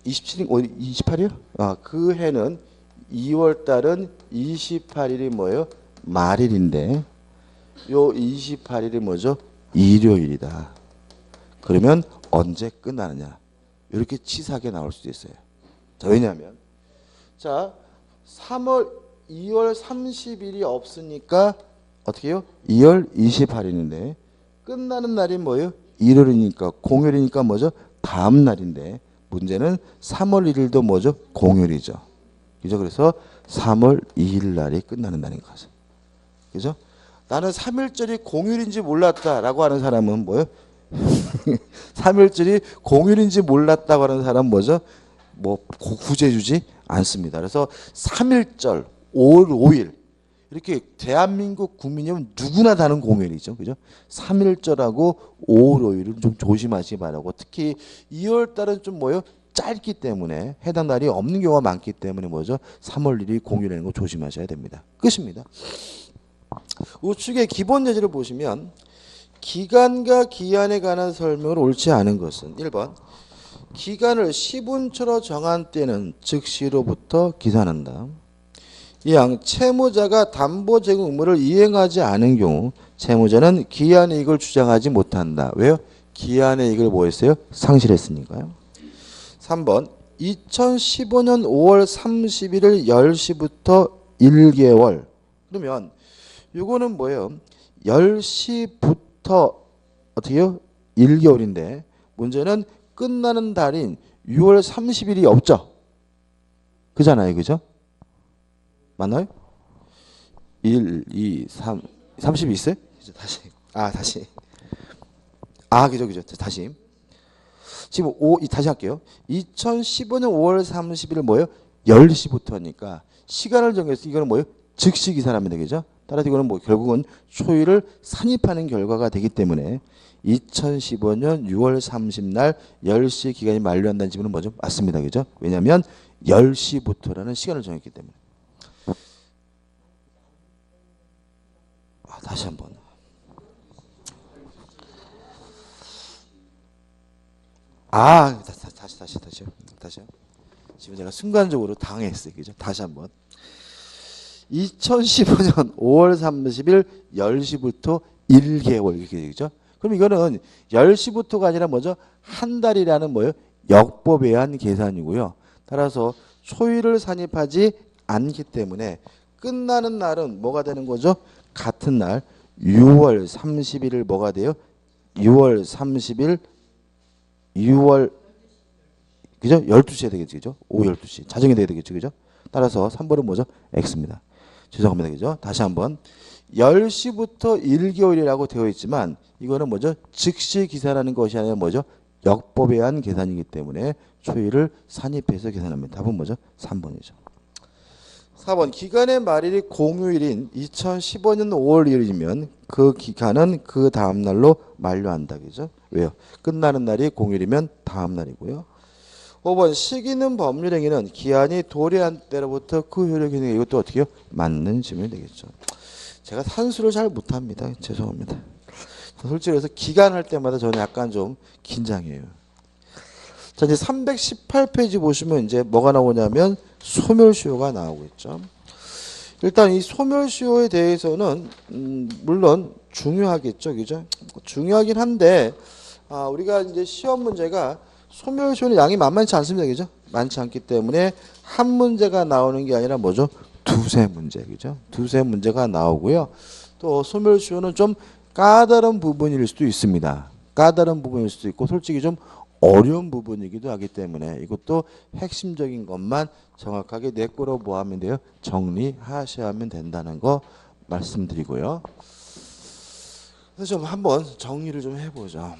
27일, 28일? 그 해는 2월 달은 28일이 뭐예요? 말일인데 요 28일이 뭐죠? 일요일이다. 그러면 언제 끝나느냐? 이렇게 치사하게 나올 수도 있어요. 자, 왜냐하면 자, 2월 30일이 없으니까 어떻게 해요? 2월 28일인데 끝나는 날이 뭐예요? 일요일이니까 공휴일이니까 뭐죠? 다음 날인데 문제는 3월 1일도 뭐죠? 공휴일이죠. 그죠? 그래서 3월 2일 날이 끝나는 날인 거죠. 그죠? 나는 3일절이 공휴일인지 몰랐다라고 하는 사람은 뭐예요? 3일절이 공휴일인지 몰랐다고 하는 사람은 뭐죠? 뭐 구제주지 않습니다. 그래서 3일절, 5일 이렇게 대한민국 국민이면 누구나 다는 공휴일이죠. 그죠? 3일절하고 5월 5일은 좀 조심하시기 바라고 특히 2월 달은 좀 뭐예요? 짧기 때문에 해당 날이 없는 경우가 많기 때문에 뭐죠? 3월 1일 공휴일이라는 거 조심하셔야 됩니다. 끝입니다. 우측의 기본 예제를 보시면 기간과 기한에 관한 설명을 옳지 않은 것은 1번 기간을 시분초로 정한 때는 즉시로부터 기산한다. 이항 채무자가 담보 제공 의무를 이행하지 않은 경우 채무자는 기한의 이익을 주장하지 못한다. 왜요? 기한의 이익을 뭐 했어요? 상실했으니까요. 3번 2015년 5월 31일 10시부터 1개월 그러면 이거는 뭐예요? 10시부터 어떻게 해요? 1개월인데 문제는 끝나는 달인 6월 30일이 없죠? 그잖아요. 그죠? 맞나요? 1, 2, 3, 30이 있어요? 다시. 다시. 그죠, 그죠. 다시. 지금 다시 할게요. 2015년 5월 30일 뭐예요? 10시부터니까 시간을 정해서 이거는 뭐예요? 즉시 기산합니다. 그죠? 따라서 이거는 뭐 결국은 초일을 산입하는 결과가 되기 때문에 2015년 6월 30날 10시 기간이 만료한다는 질문은 뭐죠? 맞습니다. 그죠? 왜냐하면 10시부터라는 시간을 정했기 때문에. 다시 한번. 다시요. 지금 제가 순간적으로 당했어요. 그죠? 다시 한번. 2015년 5월 30일 10시부터 1개월 이렇게 되죠. 그럼 이거는 10시부터가 아니라 뭐죠? 한 달이라는 뭐예요? 역법에 의한 계산이고요. 따라서 초일을 산입하지 않기 때문에 끝나는 날은 뭐가 되는 거죠? 같은 날 6월 30일을 뭐가 돼요? 6월 30일 6월 그죠? 12시에 되겠죠. 그죠? 오후 12시. 자정이 돼야 되겠죠. 그죠? 따라서 3번은 뭐죠? X입니다. 죄송합니다. 그죠? 다시 한번 10시부터 1개월이라고 되어 있지만 이거는 뭐죠? 즉시 기산하는 것이 아니라 뭐죠? 역법에 의한 계산이기 때문에 초일을 산입해서 계산합니다. 답은 뭐죠? 3번이죠. 4번 기간의 말일이 공휴일인 2015년 5월 1일이면 그 기간은 그 다음 날로 만료한다. 그죠? 왜요? 끝나는 날이 공휴일이면 다음 날이고요. 5번 시기는 법률행위는 기한이 도래한 때로부터 그 효력이 있는 게 이것도 어떻게 해요? 맞는 질문이 되겠죠. 제가 산수를 잘 못합니다. 죄송합니다. 솔직히 그래서 기간 할 때마다 저는 약간 좀 긴장해요. 자, 이제 318페이지 보시면 이제 뭐가 나오냐면 소멸시효가 나오고 있죠. 일단 이 소멸시효에 대해서는 물론 중요하겠죠. 그죠? 중요하긴 한데 우리가 이제 시험 문제가 소멸시효는 양이 만만치 않습니다. 그죠? 많지 않기 때문에 한 문제가 나오는 게 아니라 뭐죠? 두세 문제. 그죠? 두세 문제가 나오고요. 또 소멸시효는 좀 까다로운 부분일 수도 있습니다. 까다로운 부분일 수도 있고 솔직히 좀 어려운 부분이기도 하기 때문에 이것도 핵심적인 것만 정확하게 내 거로 뭐 하면 돼요? 정리하셔야 하면 된다는 거 말씀드리고요. 그래서 좀 한번 정리를 좀 해보죠.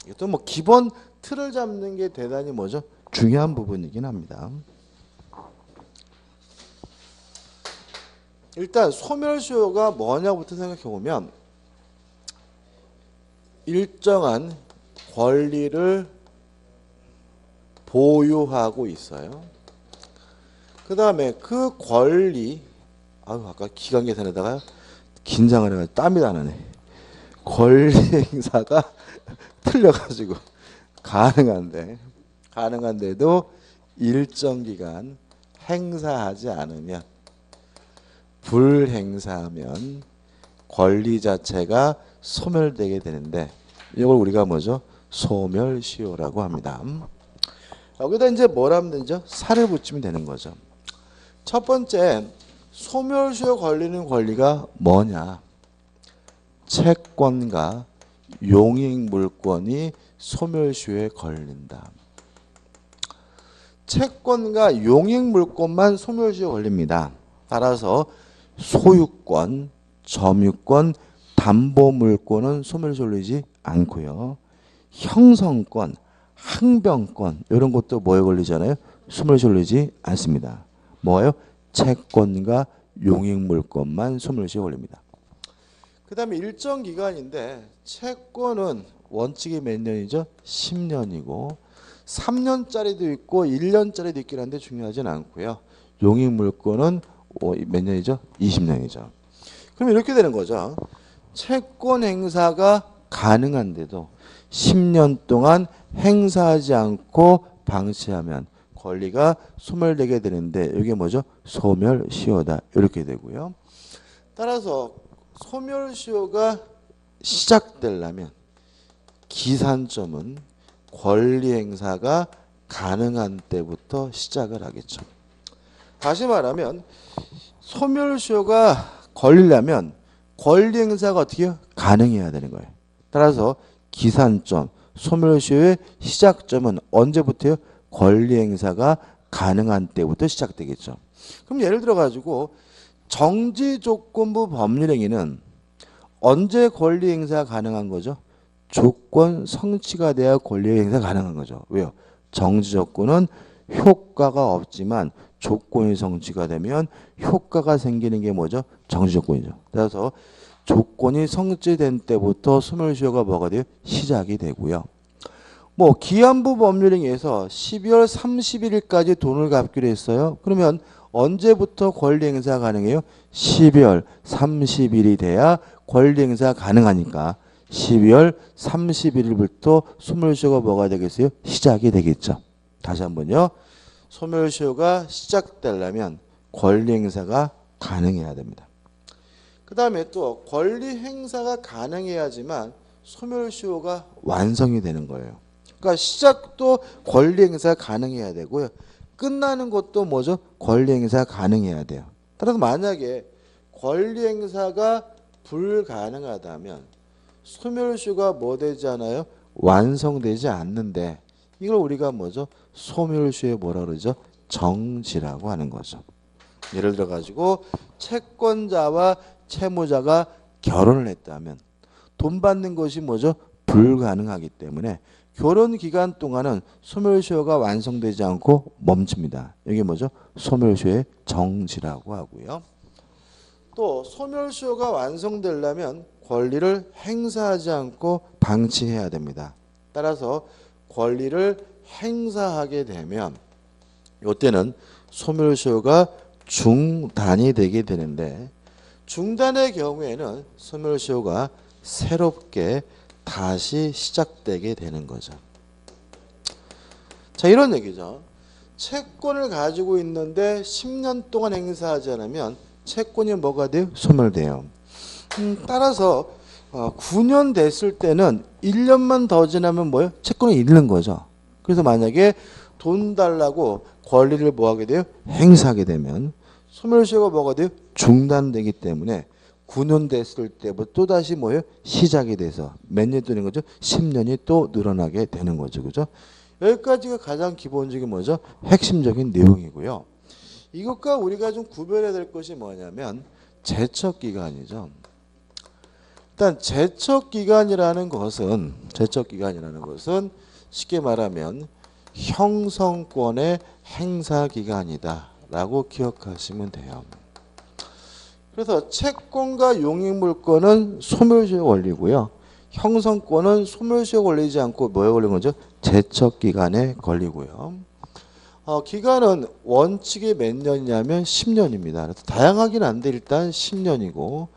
이것도 뭐 기본 틀을 잡는 게 대단히 뭐죠? 중요한 부분이긴 합니다. 일단 소멸시효가 뭐냐부터 생각해 보면 일정한 권리를 보유하고 있어요. 그 다음에 그 권리 아까 기간 계산에다가 긴장을 해가지고 땀이 다 나네. 권리 행사가 틀려가지고 가능한데도 일정 기간 행사하지 않으면 불행사하면 권리 자체가 소멸되게 되는데 이걸 우리가 뭐죠? 소멸시효라고 합니다. 여기다 이제 뭘 하면 되죠? 살을 붙이면 되는 거죠. 첫 번째 소멸시효 걸리는 권리가 뭐냐? 채권과 용익물권이 소멸시효에 걸린다. 채권과 용익물권만 소멸시효에 걸립니다. 따라서 소유권, 점유권, 담보물권은 소멸시효에 걸리지 않고요. 형성권, 항변권 이런 것도 뭐에 걸리잖아요? 소멸시효에 걸리지 않습니다. 뭐예요? 채권과 용익물권만 소멸시효에 걸립니다. 그 다음에 일정 기간인데 채권은 원칙이 몇 년이죠? 10년이고 3년짜리도 있고 1년짜리도 있긴 한데 중요하진 않고요. 용익물권은 몇 년이죠? 20년이죠. 그럼 이렇게 되는 거죠. 채권 행사가 가능한데도 10년 동안 행사하지 않고 방치하면 권리가 소멸되게 되는데 이게 뭐죠? 소멸시효다. 이렇게 되고요. 따라서 소멸시효가 시작되려면 기산점은 권리 행사가 가능한 때부터 시작을 하겠죠. 다시 말하면 소멸시효가 걸리려면 권리 행사가 어떻게 가능해야 되는 거예요. 따라서 기산점, 소멸시효의 시작점은 언제부터요? 권리행사가 가능한 때부터 시작되겠죠. 그럼 예를 들어 가지고 정지조건부 법률행위는 언제 권리행사 가능한 거죠? 조건 성취가 돼야 권리행사 가능한 거죠. 왜요? 정지조건은 효과가 없지만 조건이 성취가 되면 효과가 생기는 게 뭐죠? 정지조건이죠. 따라서 조건이 성취된 때부터 소멸시효가 뭐가 돼요? 시작이 되고요. 뭐 기한부 법률행위에서 12월 31일까지 돈을 갚기로 했어요. 그러면 언제부터 권리행사 가능해요? 12월 30일이 돼야 권리행사 가능하니까 12월 31일부터 소멸시효가 뭐가 되겠어요? 시작이 되겠죠. 다시 한번요. 소멸시효가 시작되려면 권리행사가 가능해야 됩니다. 그 다음에 또 권리행사가 가능해야지만 소멸시효가 완성이 되는 거예요. 그러니까 시작도 권리행사 가능해야 되고요. 끝나는 것도 뭐죠? 권리행사 가능해야 돼요. 따라서 만약에 권리행사가 불가능하다면 소멸시효가 뭐 되지 않아요? 완성되지 않는데 이걸 우리가 뭐죠? 소멸시효의 뭐라 그러죠? 정지라고 하는 거죠. 예를 들어 가지고 채권자와 채무자가 결혼을 했다면 돈 받는 것이 뭐죠? 불가능하기 때문에 결혼 기간 동안은 소멸시효가 완성되지 않고 멈춥니다. 이게 뭐죠? 소멸시효의 정지라고 하고요. 또 소멸시효가 완성되려면 권리를 행사하지 않고 방치해야 됩니다. 따라서 권리를 행사하게 되면 이때는 소멸시효가 중단이 되게 되는데 중단의 경우에는 소멸시효가 새롭게 다시 시작되게 되는 거죠. 자, 이런 얘기죠. 채권을 가지고 있는데 10년 동안 행사하지 않으면 채권이 뭐가 돼요? 소멸돼요. 따라서 9년 됐을 때는 1년만 더 지나면 뭐예요? 채권을 잃는 거죠. 그래서 만약에 돈 달라고 권리를 뭐하게 돼요? 행사하게 되면 소멸시효가 뭐가 돼요? 중단되기 때문에 9년 됐을 때부터 또다시 뭐예요? 시작이 돼서 몇 년 되는 거죠? 10년이 또 늘어나게 되는 거죠. 그죠? 여기까지가 가장 기본적인 뭐죠? 핵심적인 내용이고요. 이것과 우리가 좀 구별해야 될 것이 뭐냐면 제척기간이죠. 일단 제척기간이라는 것은 쉽게 말하면 형성권의 행사기간이다 라고 기억하시면 돼요. 그래서 채권과 용익물권은 소멸시효 권리고요. 형성권은 소멸시효 걸리지 않고 뭐에 걸리는 거죠? 제척기간에 걸리고요. 기간은 원칙이 몇 년이냐면 10년입니다. 그래서 다양하긴 한데 일단 10년이고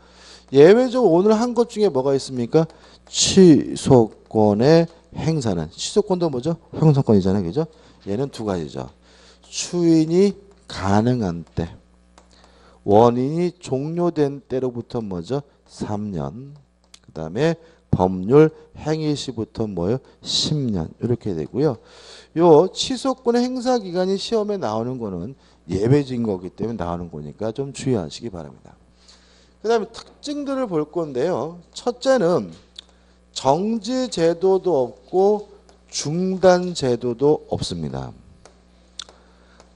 예외적으로 오늘 한 것 중에 뭐가 있습니까? 취소권의 행사는 취소권도 뭐죠? 형성권이잖아요. 그죠? 얘는 두 가지죠. 추인이 가능한 때 원인이 종료된 때로부터 뭐죠? 3년. 그 다음에 법률 행위 시부터 뭐요? 10년. 이렇게 되고요. 요 취소권의 행사 기간이 시험에 나오는 거는 예외적인 거기 때문에 나오는 거니까 좀 주의하시기 바랍니다. 그 다음에 특징들을 볼 건데요. 첫째는 정지 제도도 없고 중단 제도도 없습니다.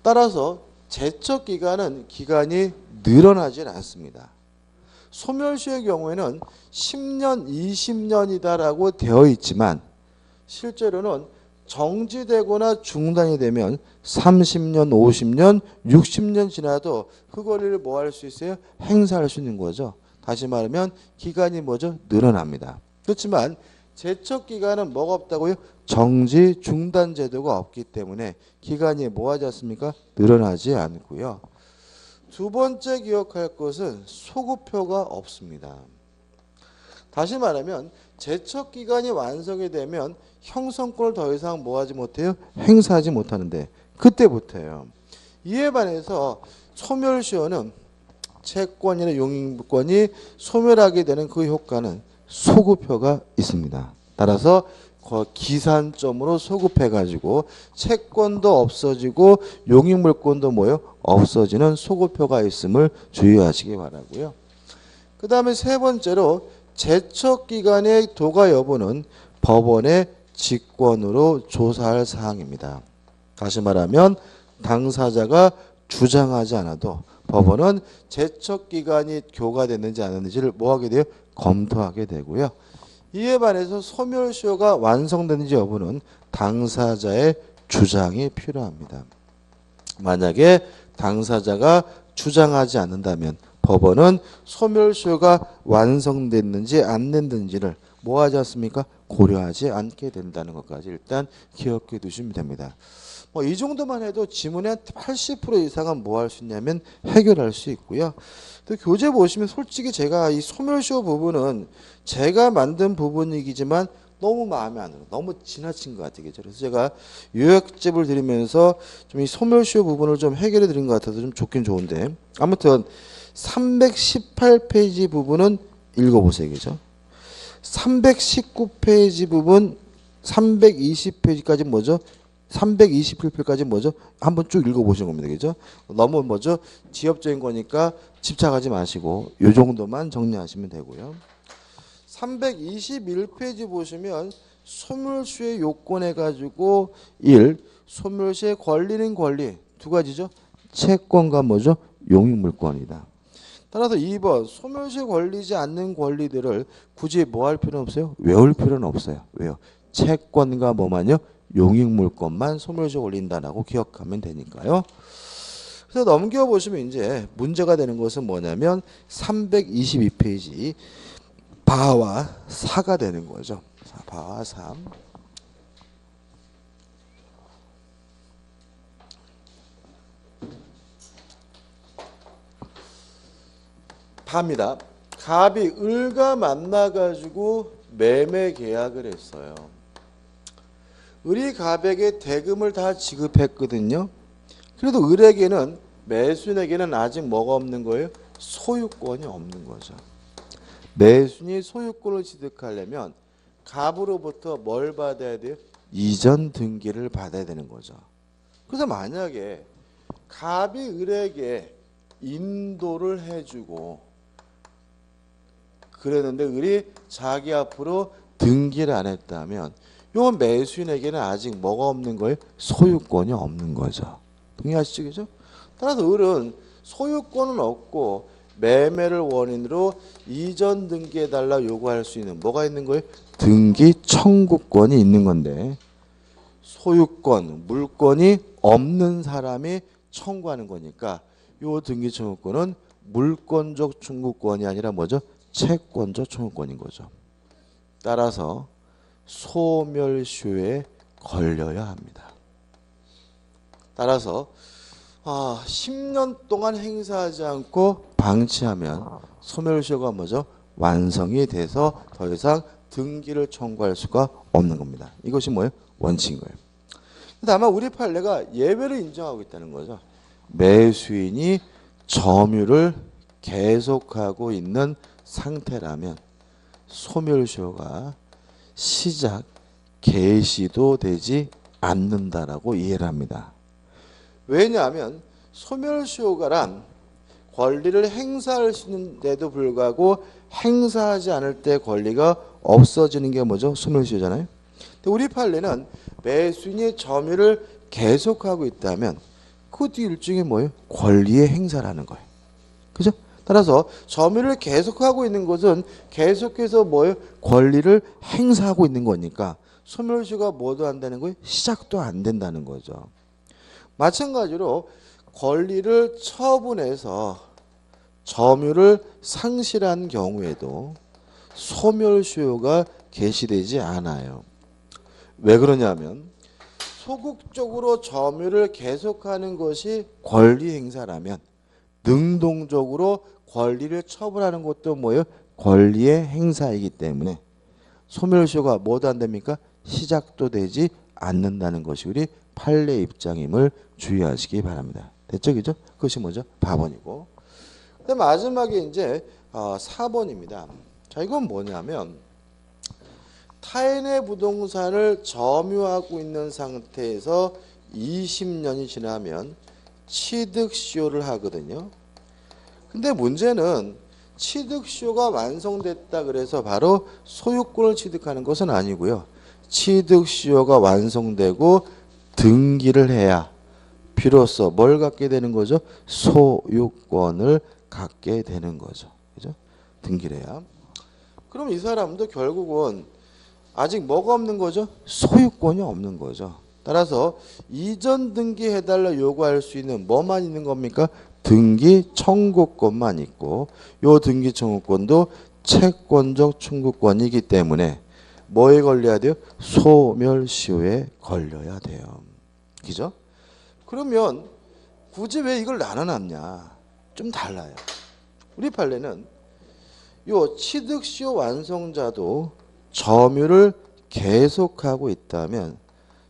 따라서 제척 기간은 기간이 늘어나질 않습니다. 소멸시효의 경우에는 10년, 20년이다라고 되어 있지만 실제로는 정지되거나 중단이 되면 30년, 50년, 60년 지나도 그 권리를 뭐 할 수 있어요? 행사할 수 있는 거죠. 다시 말하면 기간이 뭐죠? 늘어납니다. 그렇지만 제척 기간은 뭐가 없다고요? 정지, 중단 제도가 없기 때문에 기간이 뭐 하지 않습니까? 늘어나지 않고요. 두 번째 기억할 것은 소급표가 없습니다. 다시 말하면 제척 기간이 완성이 되면 형성권을 더 이상 뭐 하지 못해요? 행사하지 못하는데 그때부터예요. 이에 반해서 소멸시효는 채권이나 용익물권이 소멸하게 되는 그 효과는 소급표가 있습니다. 따라서 기산점으로 소급해가지고 채권도 없어지고 용익물권도 뭐요? 없어지는 소급표가 있음을 주의하시기 바라고요. 그 다음에 세 번째로 제척기간의 도가 여부는 법원의 직권으로 조사할 사항입니다. 다시 말하면 당사자가 주장하지 않아도 법원은 제척기간이 교가됐는지 안 했는지를 뭐하게 돼요? 검토하게 되고요. 이에 반해서 소멸시효가 완성되는지 여부는 당사자의 주장이 필요합니다. 만약에 당사자가 주장하지 않는다면 법원은 소멸시효가 완성됐는지 안 됐는지를 뭐하지 않습니까? 고려하지 않게 된다는 것까지 일단 기억해 두시면 됩니다. 이 정도만 해도 지문의 80% 이상은 뭐 할 수 있냐면 해결할 수 있고요. 또 교재 보시면 솔직히 제가 이 소멸시효 부분은 제가 만든 부분이기지만 너무 마음에 안 들어요. 너무 지나친 것 같아요. 그래서 제가 요약집을 드리면서 좀 이 소멸시효 부분을 좀 해결해 드린 것 같아서 좀 좋긴 좋은데 아무튼 318페이지 부분은 읽어보세요. 그죠? 319페이지 부분 320페이지까지 뭐죠? 321페이지까지 뭐죠? 한번 쭉 읽어보시는 겁니다. 그죠? 너무 뭐죠? 지엽적인 거니까 집착하지 마시고 요 정도만 정리하시면 되고요. 321페이지 보시면 소멸시효의 요건 해가지고 1. 소멸시효의 권리는 권리 두 가지죠. 채권과 뭐죠? 용익물권이다. 따라서 2번 소멸시효에 걸리지 않는 권리들을 굳이 뭐 할 필요는 없어요? 외울 필요는 없어요. 왜요? 채권과 뭐만요? 용익물권만 소멸시효에 걸린다라고 기억하면 되니까요. 그래서 넘겨보시면 이제 문제가 되는 것은 뭐냐면 322페이지 바와 사가 되는 거죠. 자, 바와 3. 바입니다. 갑이 을과 만나가지고 매매 계약을 했어요. 을이 갑에게 대금을 다 지급했거든요. 그래도 을에게는 매수인에게는 아직 뭐가 없는 거예요? 소유권이 없는 거죠. 매수인이 소유권을 취득하려면 갑으로부터 뭘 받아야 돼요? 이전 등기를 받아야 되는 거죠. 그래서 만약에 갑이 을에게 인도를 해주고 그랬는데 을이 자기 앞으로 등기를 안 했다면 요 매수인에게는 아직 뭐가 없는 거예요? 소유권이 없는 거죠. 동의하시죠? 그죠? 따라서 을은 소유권은 없고 매매를 원인으로 이전 등기해달라 요구할 수 있는 뭐가 있는 거예요? 등기 청구권이 있는 건데 소유권, 물권이 없는 사람이 청구하는 거니까 요 등기 청구권은 물권적 청구권이 아니라 뭐죠? 채권적 청구권인 거죠. 따라서 소멸시효에 걸려야 합니다. 따라서 10년 동안 행사하지 않고 방치하면 소멸시효가 뭐죠? 완성이 돼서 더 이상 등기를 청구할 수가 없는 겁니다. 이것이 뭐예요? 원칙인 거예요. 다만 우리 판례가 예외를 인정하고 있다는 거죠. 매수인이 점유를 계속하고 있는 상태라면 소멸시효가 시작, 개시도 되지 않는다라고 이해를 합니다. 왜냐하면 소멸시효가란 권리를 행사할 수 있는데도 불구하고 행사하지 않을 때 권리가 없어지는 게 뭐죠? 소멸시효잖아요. 근데 우리 판례는 매수인이 점유를 계속하고 있다면 그것도 일종의 뭐예요? 권리의 행사라는 거예요. 그죠? 따라서 점유를 계속하고 있는 것은 계속해서 뭐예요? 권리를 행사하고 있는 거니까 소멸시효가 뭐도 안 되는 거예요? 시작도 안 된다는 거죠. 마찬가지로 권리를 처분해서 점유를 상실한 경우에도 소멸시효가 개시되지 않아요. 왜 그러냐면 소극적으로 점유를 계속하는 것이 권리 행사라면 능동적으로 권리를 처분하는 것도 뭐예요? 권리의 행사이기 때문에 소멸시효가 뭐도 안 됩니까? 시작도 되지 않는다는 것이 우리 판례 입장임을 주의하시기 바랍니다. 됐죠? 그죠? 그것이 뭐죠? 바번이고. 그다음 마지막에 이제 4번입니다. 자, 이건 뭐냐면 타인의 부동산을 점유하고 있는 상태에서 20년이 지나면 취득시효를 하거든요. 근데 문제는 취득시효가 완성됐다 그래서 바로 소유권을 취득하는 것은 아니고요. 취득시효가 완성되고 등기를 해야 비로소 뭘 갖게 되는 거죠? 소유권을 갖게 되는 거죠. 그죠? 등기를 해야. 그럼 이 사람도 결국은 아직 뭐가 없는 거죠? 소유권이 없는 거죠. 따라서 이전 등기해달라 요구할 수 있는 뭐만 있는 겁니까? 등기 청구권만 있고 요 등기 청구권도 채권적 청구권이기 때문에 뭐에 걸려야 돼요? 소멸시효에 걸려야 돼요. 그죠? 그러면 굳이 왜 이걸 나눠놨냐? 좀 달라요. 우리 판례는 요 취득시효 완성자도 점유를 계속하고 있다면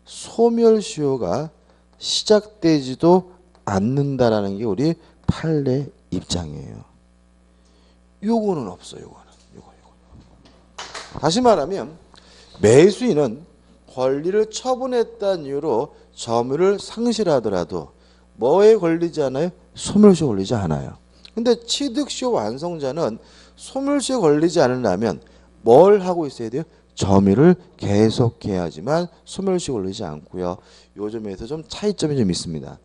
소멸시효가 시작되지도 않는다라는 게 우리 판례 입장이에요. 요거는 없어요. 요거. 다시 말하면 매수인은 권리를 처분했다는 이유로 점유를 상실하더라도 뭐에 걸리지 않아요? 소멸시효 걸리지 않아요. 근데 취득시효 완성자는 소멸시효 걸리지 않으려면 뭘 하고 있어야 돼요? 점유를 계속해야지만 소멸시효 걸리지 않고요. 요 점에서 좀 차이점이 좀 있습니다.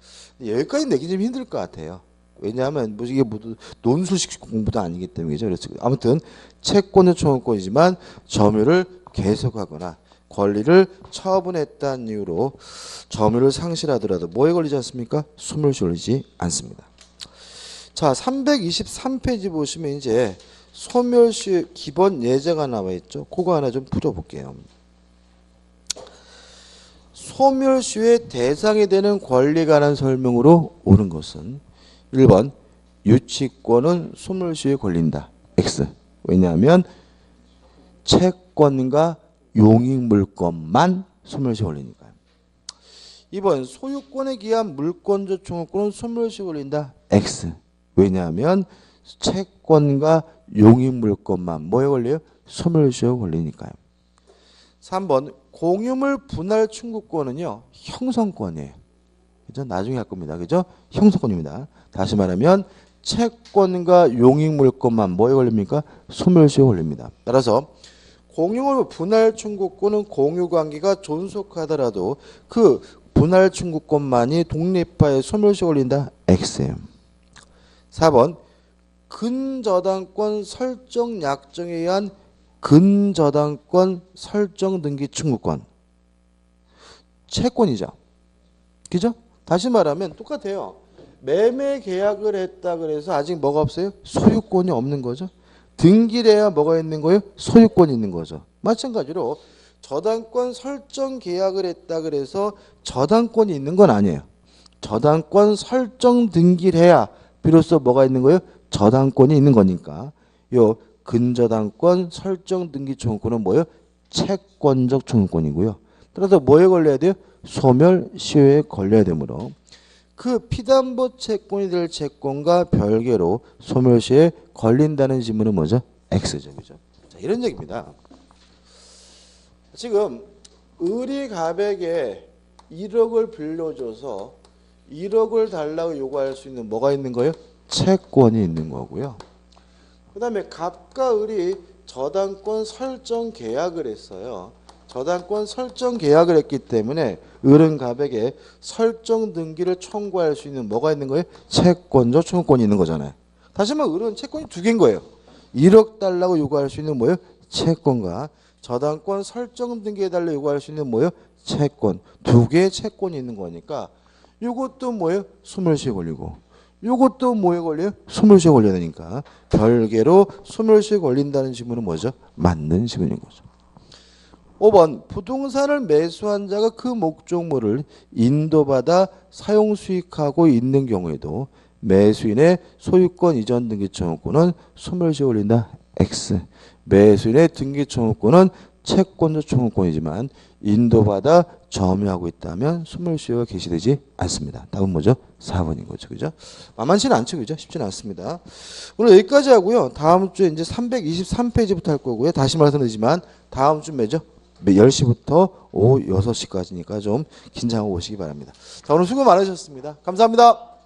여기까지 내기 좀 힘들 것 같아요. 왜냐하면 뭐 이게 모두 논술식 공부도 아니기 때문이죠. 그래서 아무튼 채권은 청구권이지만 점유를 계속하거나 권리를 처분했다는 이유로 점유를 상실하더라도 뭐에 걸리지 않습니까? 소멸시효 걸리지 않습니다. 자, 323페이지 보시면 이제 소멸시효 기본 예제가 나와 있죠. 그거 하나 좀 풀어볼게요. 소멸시효의 대상이 되는 권리에 관한 설명으로 옳은 것은 1번 유치권은 소멸시효에 걸린다. X. 왜냐하면 채권과 용익물권만 소멸시효에 걸리니까요. 2번 소유권에 기한 물권적 청구권은 소멸시효에 걸린다. X. 왜냐하면 채권과 용익물권만 뭐에 걸려요? 소멸시효에 걸리니까요. 3번 공유물 분할 청구권은요 형성권이에요. 그죠? 나중에 할 겁니다. 그죠? 형성권입니다. 다시 말하면 채권과 용익물권만 뭐에 걸립니까? 소멸시효에 걸립니다. 따라서 공유물 분할 청구권은 공유관계가 존속하더라도 그 분할 청구권만이 독립하여 소멸시효에 걸린다. X예요. 4번 근저당권 설정 약정에 의한 근저당권 설정 등기 청구권 채권이죠. 그죠? 다시 말하면 똑같아요. 매매 계약을 했다 그래서 아직 뭐가 없어요? 소유권이 없는 거죠. 등기를 해야 뭐가 있는 거예요? 소유권이 있는 거죠. 마찬가지로 저당권 설정 계약을 했다 그래서 저당권이 있는 건 아니에요. 저당권 설정 등기를 해야 비로소 뭐가 있는 거예요? 저당권이 있는 거니까 요 근저당권 설정 등기 청구권은 뭐예요? 채권적 청구권이고요. 따라서 뭐에 걸려야 돼요? 소멸시효에 걸려야 되므로 그 피담보 채권이 될 채권과 별개로 소멸시효에 걸린다는 지문은 뭐죠? X죠. 그죠? 자, 이런 얘기입니다. 지금 을이 갑에게 1억을 빌려줘서 1억을 달라고 요구할 수 있는 뭐가 있는 거예요? 채권이 있는 거고요. 그 다음에 갑과 을이 저당권 설정 계약을 했어요. 저당권 설정 계약을 했기 때문에 을은 갑에게 설정 등기를 청구할 수 있는 뭐가 있는 거예요? 채권적 청구권이 있는 거잖아요. 다시 말하면 을은 채권이 두 개인 거예요. 1억 달라고 요구할 수 있는 뭐예요? 채권과 저당권 설정 등기해달라고 요구할 수 있는 뭐예요? 채권. 두 개의 채권이 있는 거니까 이것도 뭐예요? 소멸시효에 걸리고 요것도 뭐에 걸려요? 소멸시효에 걸려야 되니까 별개로 소멸시효에 걸린다는 지문은 뭐죠? 맞는 지문인 거죠. 5번 부동산을 매수한 자가 그 목적물을 인도받아 사용 수익하고 있는 경우에도 매수인의 소유권 이전 등기 청구권은 소멸시효에 걸린다. X. 매수인의 등기 청구권은 채권적 청구권이지만 인도받아 점유하고 있다면 소멸시효가 개시되지 않습니다. 답은 뭐죠? 4번인 거죠. 그죠? 만만치는 않죠. 그죠? 쉽지는 않습니다. 오늘 여기까지 하고요. 다음 주에 이제 323페이지부터 할 거고요. 다시 말씀드리지만 다음 주 매죠? 10시부터 오후 6시까지니까 좀 긴장하고 오시기 바랍니다. 자, 오늘 수고 많으셨습니다. 감사합니다.